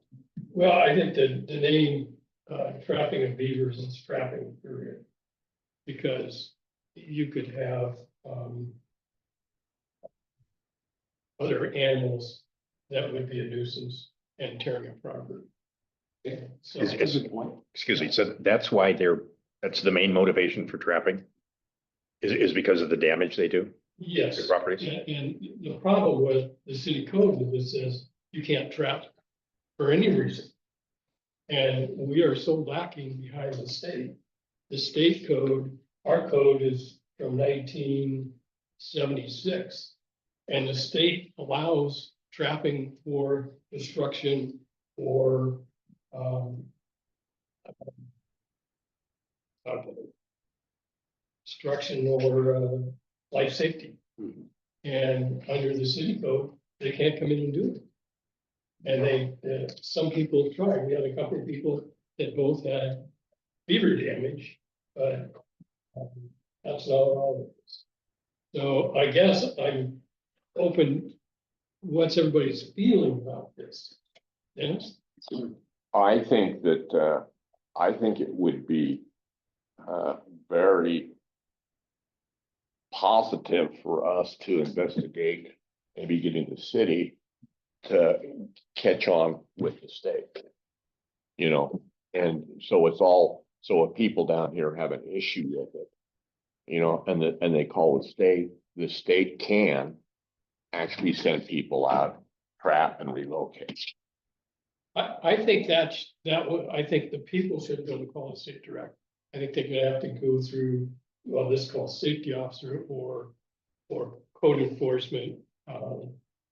Well, I think the name, trapping of beavers is trapping, period. Because you could have, other animals that would be a nuisance and tearing up property. Okay. So, That's a good point. Excuse me, so that's why that's the main motivation for trapping? Is because of the damage they do yes. to properties? And the problem with the city code is it says you can't trap for any reason. And we are so lacking behind the state. The state code, our code is from 1976. And the state allows trapping for destruction or destruction or life safety. Mhm. And under the city code, they can't come in and do it. And some people tried. We had a couple of people that both had beaver damage, but that's not all of it. So I guess I'm open, what's everybody's feeling about this? Dennis? I think it would be very positive for us to investigate, maybe getting the city to catch on with the state. And so if people down here have an issue with it, and they call the state can actually send people out, trap and relocate. I think I think the people should go to call a state director. I think they're gonna have to go through, well, this is called safety officer or code enforcement,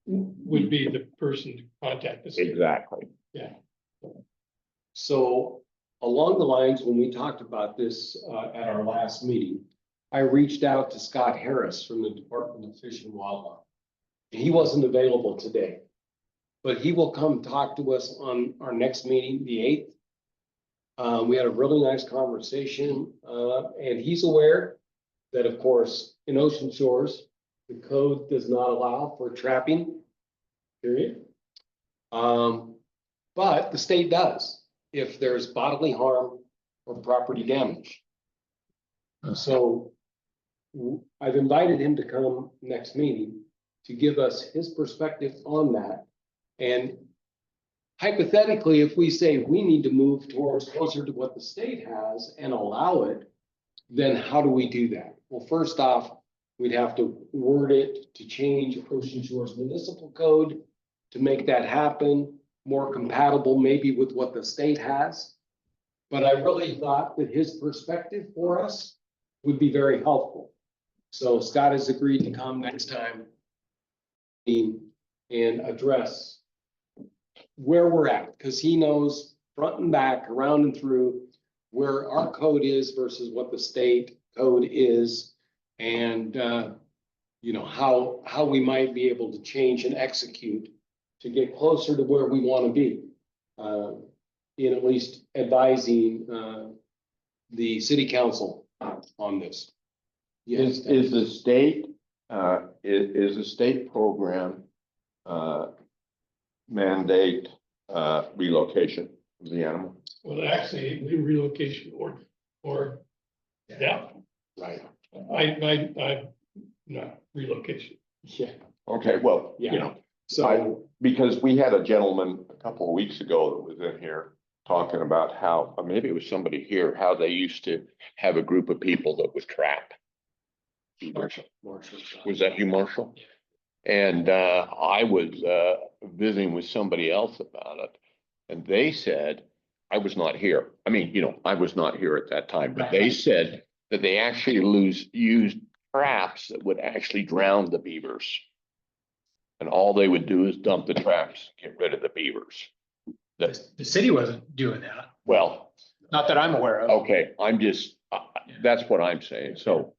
would be the person to contact the state. Exactly. Yeah. So along the lines, when we talked about this at our last meeting, I reached out to Scott Harris from the Department of Fish and Wildlife. He wasn't available today, but he will come talk to us on our next meeting, the 8th. We had a really nice conversation, and he's aware that, of course, in Ocean Shores, the code does not allow for trapping, period. But the state does if there's bodily harm or property damage. So I've invited him to come next meeting to give us his perspective on that. And hypothetically, if we say we need to move towards closer to what the state has and allow it, then how do we do that? Well, first off, we'd have to word it to change Ocean Shores Municipal Code to make that happen, more compatible maybe with what the state has. But I really thought that his perspective for us would be very helpful. So Scott has agreed to come next time and address where we're at, because he knows front and back, around and through, where our code is versus what the state code is, and you know, how we might be able to change and execute to get closer to where we want to be, in at least advising the city council on this. Yes. Is the state, is the state program mandate relocation of the animal? Well, actually, the relocation or, yeah, Right. I, not relocation. Yeah. Okay, well, Yeah. you know, So, because we had a gentleman a couple of weeks ago that was in here talking about how, or maybe it was somebody here, how they used to have a group of people that would trap. Marshall. Was that you, Marshall? And I was visiting with somebody else about it, and they said, I was not here. I mean, you know, I was not here at that time, but they said that they actually used traps that would actually drown the beavers. And all they would do is dump the traps, get rid of the beavers. The city wasn't doing that, Well, not that I'm aware of. okay, I'm just, that's what I'm saying, so,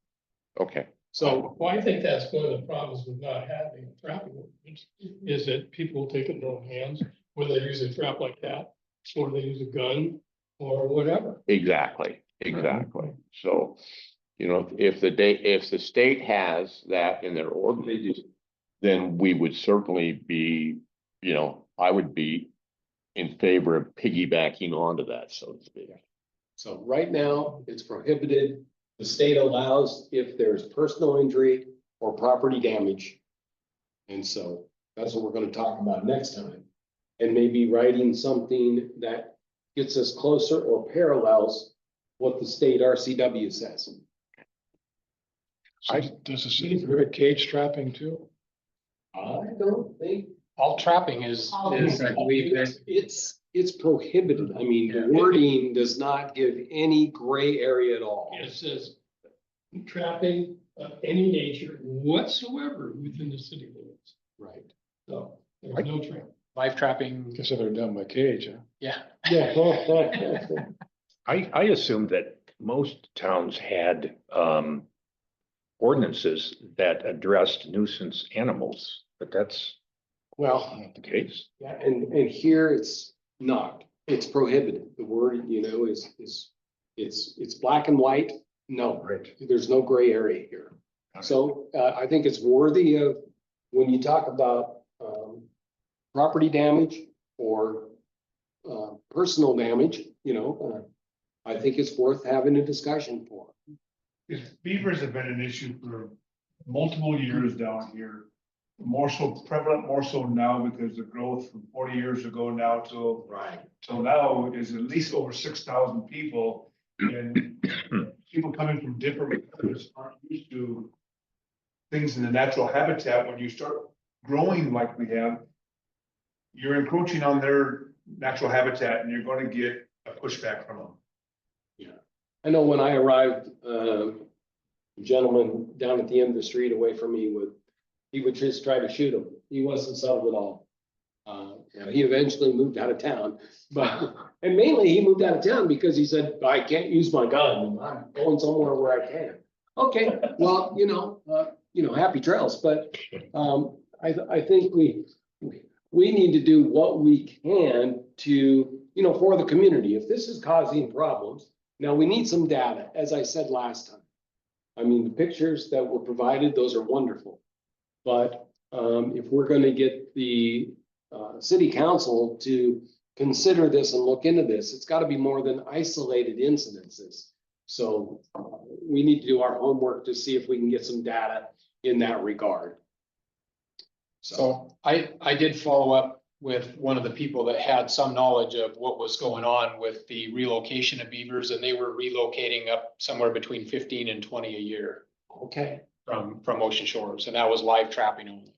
okay. so Well, I think that's one of the problems with not having a trapping ordinance, is that people take it in their own hands, whether they use a trap like that, or they use a gun, or whatever. Exactly, exactly. So, you know, if the state has that in their ordinance, then we would certainly be, you know, I would be in favor of piggybacking onto that, so to speak. So right now, it's prohibited. The state allows if there's personal injury or property damage. And so that's what we're going to talk about next time. And maybe writing something that gets us closer or parallels what the state RCW says. So does the city prohibit cage trapping too? I don't think All trapping is, I believe, it's prohibited. I mean, the wording does not give any gray area at all. It says trapping of any nature whatsoever within the city limits. Right. So there's no trap. live trapping, Guess they're done by cage, huh? yeah. Yeah. I assumed that most towns had ordinances that addressed nuisance animals, but that's Well, not the case. yeah, and here it's not, it's prohibited. The word, you know, it's black and white. No, Right. there's no gray area here. So I think it's worthy of, when you talk about property damage or personal damage, you know, I think it's worth having a discussion for. Because beavers have been an issue for multiple years down here. More so prevalent, more so now because the growth from 40 years ago now till now is at least over 6,000 people. And people coming from different countries aren't used to things in the natural habitat. When you start growing like we have, you're encroaching on their natural habitat and you're going to get a pushback from them. I know when I arrived, a gentleman down at the end of the street away from me he would just try to shoot him. He wasn't subtle at all. You know, he eventually moved out of town, and mainly he moved out of town because he said, I can't use my gun. I'm going somewhere where I can. Okay, well, happy trails, but, I think we need to do what we can to, for the community. If this is causing problems, now we need some data, as I said last time. I mean, the pictures that were provided, those are wonderful. But, if we're gonna get the, city council to consider this and look into this, it's gotta be more than isolated incidences. So we need to do our homework to see if we can get some data in that regard. So I did follow up with one of the people that had some knowledge of what was going on with the relocation of beavers, and they were relocating up somewhere between 15 and 20 a year Okay. from Ocean Shores, and that was live trapping only.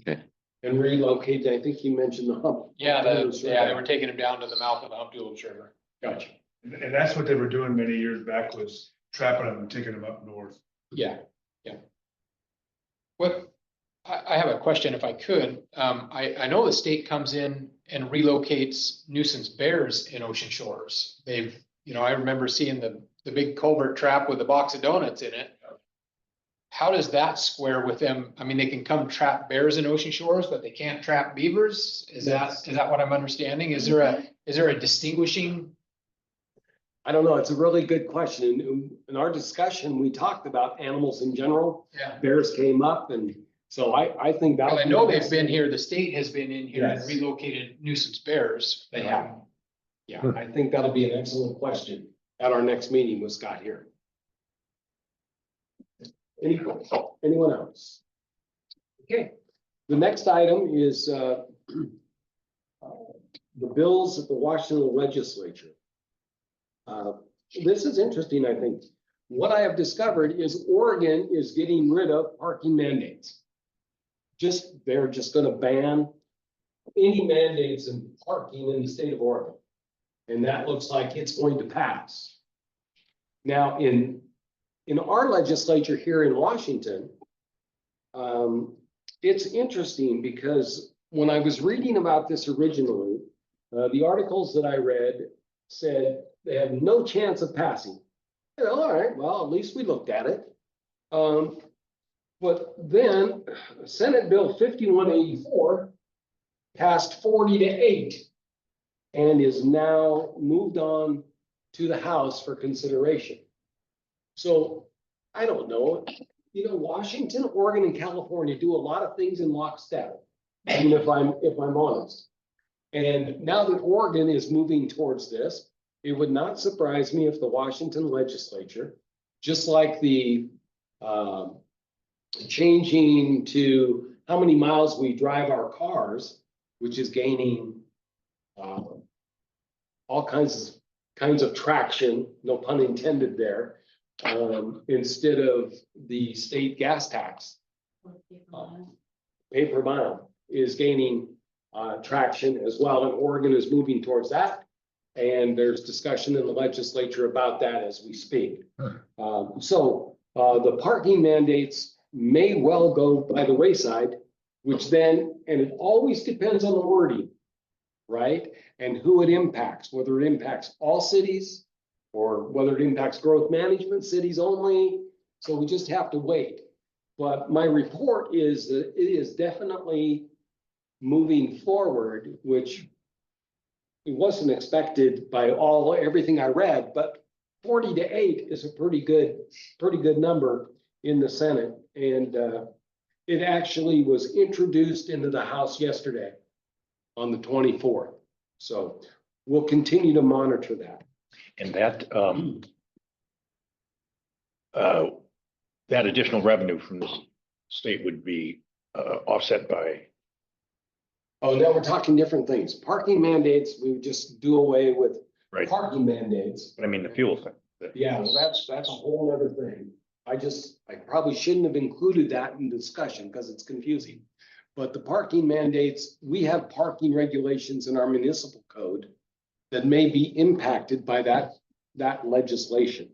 Okay. And relocate, I think you mentioned the hump. Yeah, they were taking them down to the mouth of the Hump Dulles River. Gotcha. And that's what they were doing many years back, was trapping them and taking them up north. Yeah. What, I have a question if I could. I know the state comes in and relocates nuisance bears in Ocean Shores. I remember seeing the big culvert trap with a box of donuts in it. How does that square with them? I mean, they can come trap bears in Ocean Shores, but they can't trap beavers? Is that what I'm understanding? Is there a distinguishing? I don't know. It's a really good question. In our discussion, we talked about animals in general. Yeah. Bears came up, and so I think that. Well, I know they've been here, the state has been in here and Yes. relocated nuisance bears. They have. Yeah, I think that'll be an excellent question at our next meeting with Scott here. Anyone else? Okay, the next item is the bills at the Washington legislature. This is interesting, I think. What I have discovered is Oregon is getting rid of parking mandates. They're just gonna ban any mandates in parking in the state of Oregon. And that looks like it's going to pass. Now, in our legislature here in Washington, it's interesting because when I was reading about this originally, the articles that I read said they have no chance of passing. All right, well, at least we looked at it. But then Senate Bill 5184 passed 40-8 and is now moved on to the House for consideration. So I don't know, Washington, Oregon, and California do a lot of things in lockstep, even if I'm honest. And now that Oregon is moving towards this, it would not surprise me if the Washington legislature, just like the changing to how many miles we drive our cars, which is gaining all kinds of traction, no pun intended there, instead of the state gas tax. Pay per mile is gaining traction as well, and Oregon is moving towards that. And there's discussion in the legislature about that as we speak. So the parking mandates may well go by the wayside, which then, and it always depends on the wording, right? And who it impacts, whether it impacts all cities or whether it impacts growth management cities only. So we just have to wait. But my report is that it is definitely moving forward, which it wasn't expected by everything I read, but 40-8 is a pretty good number in the Senate. And it actually was introduced into the House yesterday on the 24th. So we'll continue to monitor that. And that additional revenue from the state would be offset by. Oh, now we're talking different things. Parking mandates, we would just do away with Right. parking mandates. I mean, the fuel thing. Yeah, well, that's a whole other thing. I probably shouldn't have included that in discussion because it's confusing. But the parking mandates, we have parking regulations in our municipal code that may be impacted by that legislation.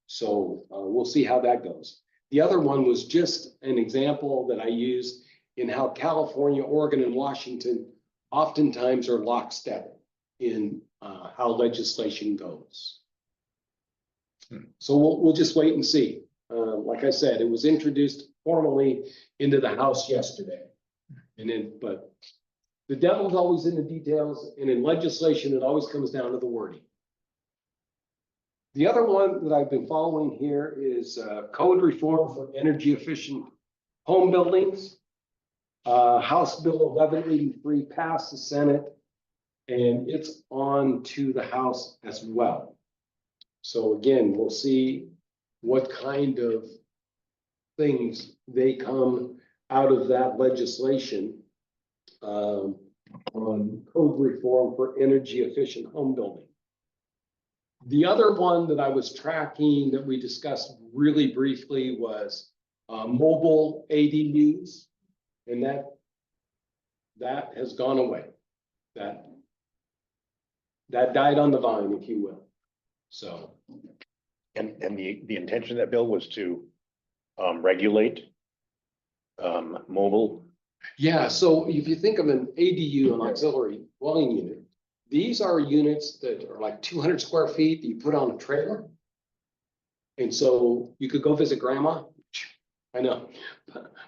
So we'll see how that goes. The other one was just an example that I used in how California, Oregon, and Washington oftentimes are lockstep in how legislation goes. So we'll just wait and see. Like I said, it was introduced formally into the House yesterday. And then, but the devil's always in the details, and in legislation, it always comes down to the wording. The other one that I've been following here is code reform for energy efficient home buildings. House Bill 1183 passed the Senate, and it's on to the House as well. So again, we'll see what kind of things they come out of that legislation on code reform for energy efficient home building. The other one that I was tracking that we discussed really briefly was mobile ADUs, and that has gone away. That died on the vine, if you will. So. And the intention of that bill was to regulate mobile. Yeah, so if you think of an ADU, an auxiliary dwelling unit, these are units that are like 200 square feet that you put on a trailer. And so you could go visit grandma. I know,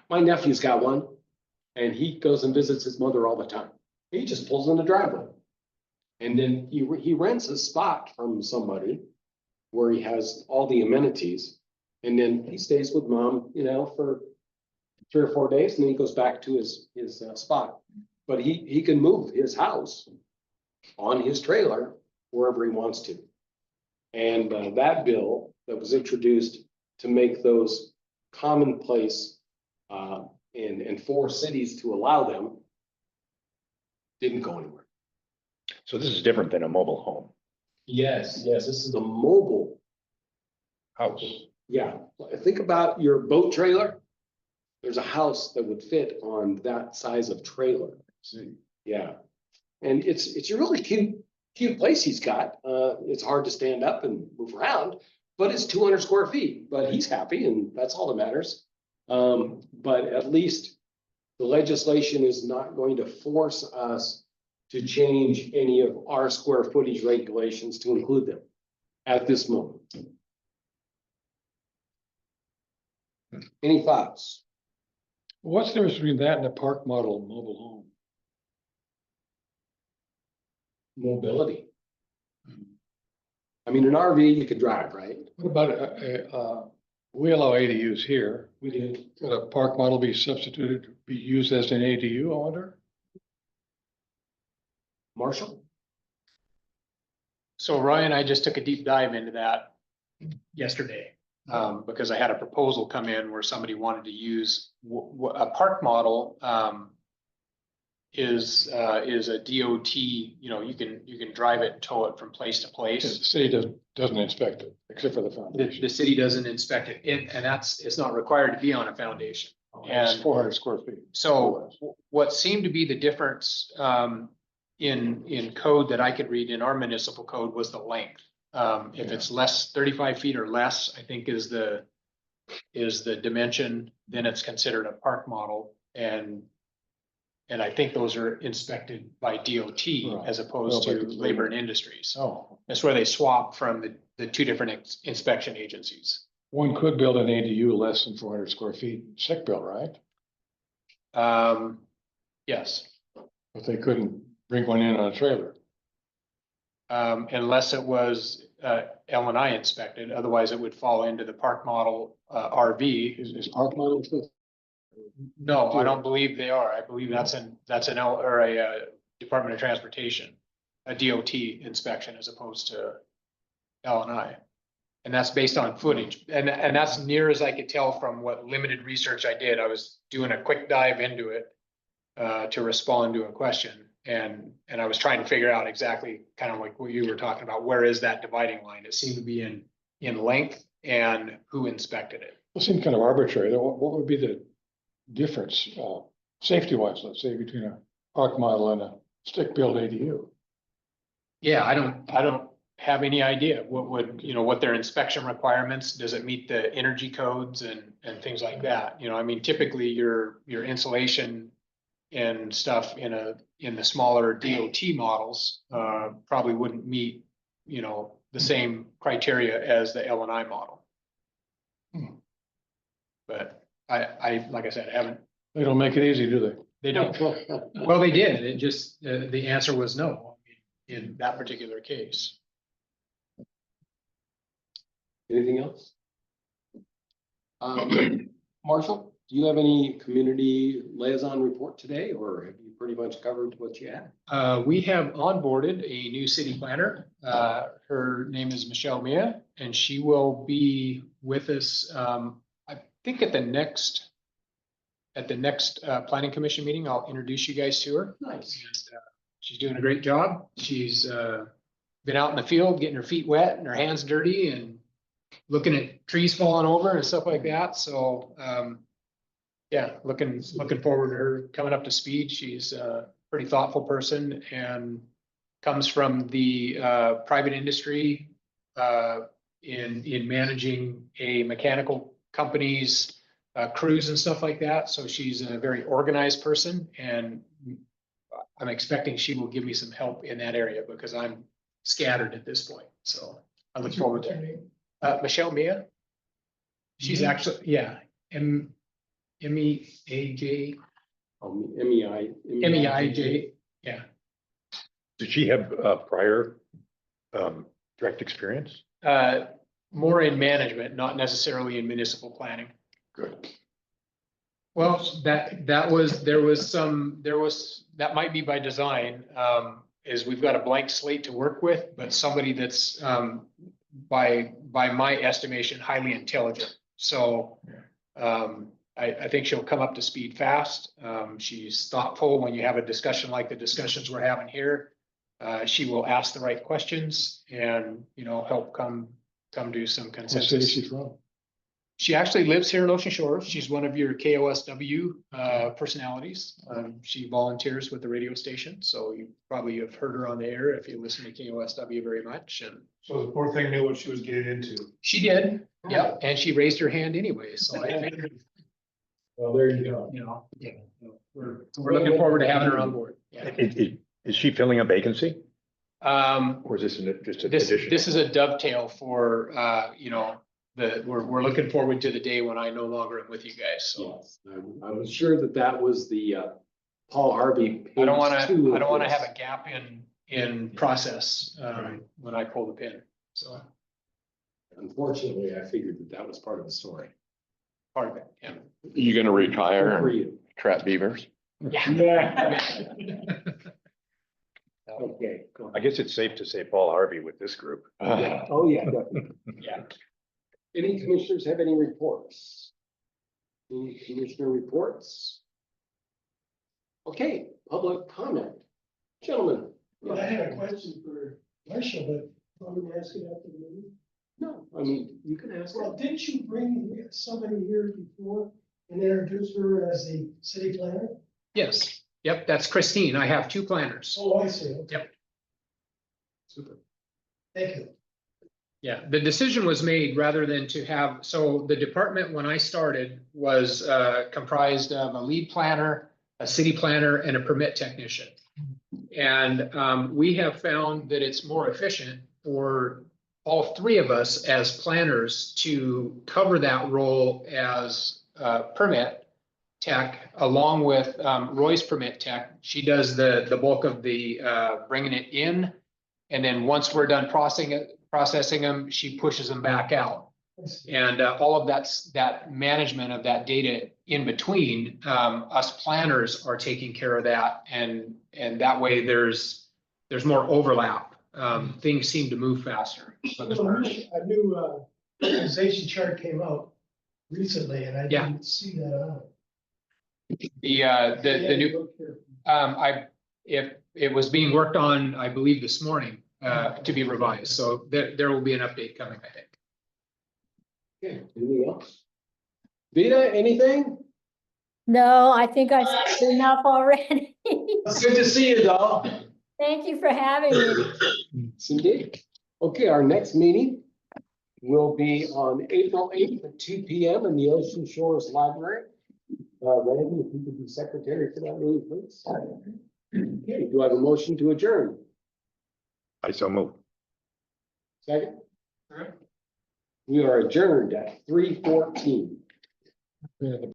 my nephew's got one, and he goes and visits his mother all the time. He just pulls in the driveway. And then he rents a spot from somebody where he has all the amenities. And then he stays with mom, you know, for 3 or 4 days, and then he goes back to his spot. But he can move his house on his trailer wherever he wants to. And that bill that was introduced to make those commonplace in 4 cities to allow them didn't go anywhere. So this is different than a mobile home. Yes, this is a mobile House. Yeah, think about your boat trailer. There's a house that would fit on that size of trailer. Yeah, and it's a really cute place he's got. It's hard to stand up and move around, but it's 200 square feet. But he's happy, and that's all that matters. But at least the legislation is not going to force us to change any of our square footage regulations to include them at this moment. Any thoughts? What's the difference between that and a park model mobile home? Mobility. I mean, an RV you could drive, right? What about we allow ADUs here. We did, could a park model be substituted, be used as an ADU, I wonder? Marshall? So Ryan, I just took a deep dive into that yesterday. Because I had a proposal come in where somebody wanted to use a park model, is a DOT, you know, you can drive it and tow it from place to The place. city doesn't inspect it, except for the The foundation. city doesn't inspect it, and it's not required to be on a foundation. It's And 400 square feet. so what seemed to be the difference, in code that I could read in our municipal code was the length. If it's less 35 feet or less, I think is the dimension, then it's considered a park model. And I think those are inspected by DOT as opposed Well, to but- Labor and Industries. Oh, That's where they swap from the 2 different inspection agencies. one could build an ADU less than 400 square feet, stick built, right? Yes, But they couldn't bring one in on a trailer. unless it was L&I inspected, otherwise it would fall into the park model RV. Is park model? No, I don't believe they are. I believe that's an L or a Department of Transportation, a DOT inspection as opposed to L&I. And that's based on footage. And that's near as I could tell from what limited research I did. I was doing a quick dive into it to respond to a question. And I was trying to figure out exactly kind of like what you were talking about. Where is that dividing line? It seemed to be in length and who inspected it. It seemed kind of arbitrary. What would be the difference, safety wise, let's say, between a park model and a stick built ADU? Yeah, I don't have any idea what their inspection requirements, does it meet the energy codes and things like that? You know, I mean, typically your insulation and stuff in the smaller DOT models probably wouldn't meet, the the same criteria as the L and I model. But like I said, I haven't, They don't make it easy, do they? they don't, well, they did, it just, the answer was no in that particular case. Anything else? Marshall, do you have any community liaison report today, or have you pretty much covered what you had? We have onboarded a new city planner. Her name is Michelle Mia, and she will be with us, I think at the next planning commission meeting. I'll introduce you guys to her. Nice. And, she's doing a great job. She's been out in the field, getting her feet wet and her hands dirty and looking at trees falling over and stuff like that. So, yeah, looking forward to her coming up to speed. She's a pretty thoughtful person and comes from the private industry in managing a mechanical company's crews and stuff like that. So she's a very organized person, and I'm expecting she will give me some help in that area because I'm scattered at this point. So I look forward to it. Michelle Mia. She's actually, yeah, M-E-A-J. M-E-I-J, yeah. Did she have prior direct experience? More in management, not necessarily in municipal planning. Good. Well, that might be by design, is we've got a blank slate to work with, but somebody that's, by my estimation, highly intelligent. So, I think she'll come up to speed fast. She's thoughtful when you have a discussion like the discussions we're having here. She will ask the right questions and, help come to some What city is consensus. she from? She actually lives here in Ocean Shores. She's one of your KOSW personalities. She volunteers with the radio station, so you probably have heard her on the air if you listen to KOSW very much. And So the poor thing knew what she was getting into. she did, yeah, and she raised her hand anyway. So I think, Well, there you go. we're looking forward to having her on board. Yeah. Is she filling a vacancy, Um, or is this just an this addition? is a dovetail for we're looking forward to the day when I no longer am with you guys. So Yes, I was sure that was the Paul Harvey. I don't want page 2 of to this. have a gap in process when I pull the pin. So Unfortunately, I figured that was part of the story. part of it, yeah. You gonna retire Good for and you. trap beavers? Yeah. Okay. I guess it's safe to say Paul Harvey with this group. Oh, yeah, definitely. Yeah. Any commissioners have any reports? Any commissioner reports? Okay, public comment. Gentlemen. Well, I had a question for Marshall, but I'm gonna ask it after the meeting. No, I mean, you can ask. Well, didn't you bring somebody here before and introduce her as a city planner? Yes. Yep. That's Christine. I have two planners. Oh, I see. Okay. Yep. Super. Thank you. Yeah, the decision was made rather than to have, so the department when I started was comprised of a lead planner, a city planner, and a permit technician. And we have found that it's more efficient for all three of us as planners to cover that role as permit tech, along with Roy's permit tech. She does the bulk of the bringing it in. And then once we're done processing them, she pushes them back out. And all of that management of that data in between, us planners are taking care of that. And that way there's more overlap. Things seem to move faster. A new organization chart came out recently and I didn't see that on it. The new, it was being worked on, I believe, this morning, to be revised. So there will be an update coming, I think. Okay, anything else? Vita, anything? No, I think I said enough already. It's good to see you, though. Thank you for having me. Yes, indeed. Okay, our next meeting will be on April 8th at 2 p.m. in the Ocean Shores Library. Randy, if you could be secretary for that meeting, please. Okay, do I have a motion to adjourn? I so move. Second? We are adjourned at 3:14. Yeah, the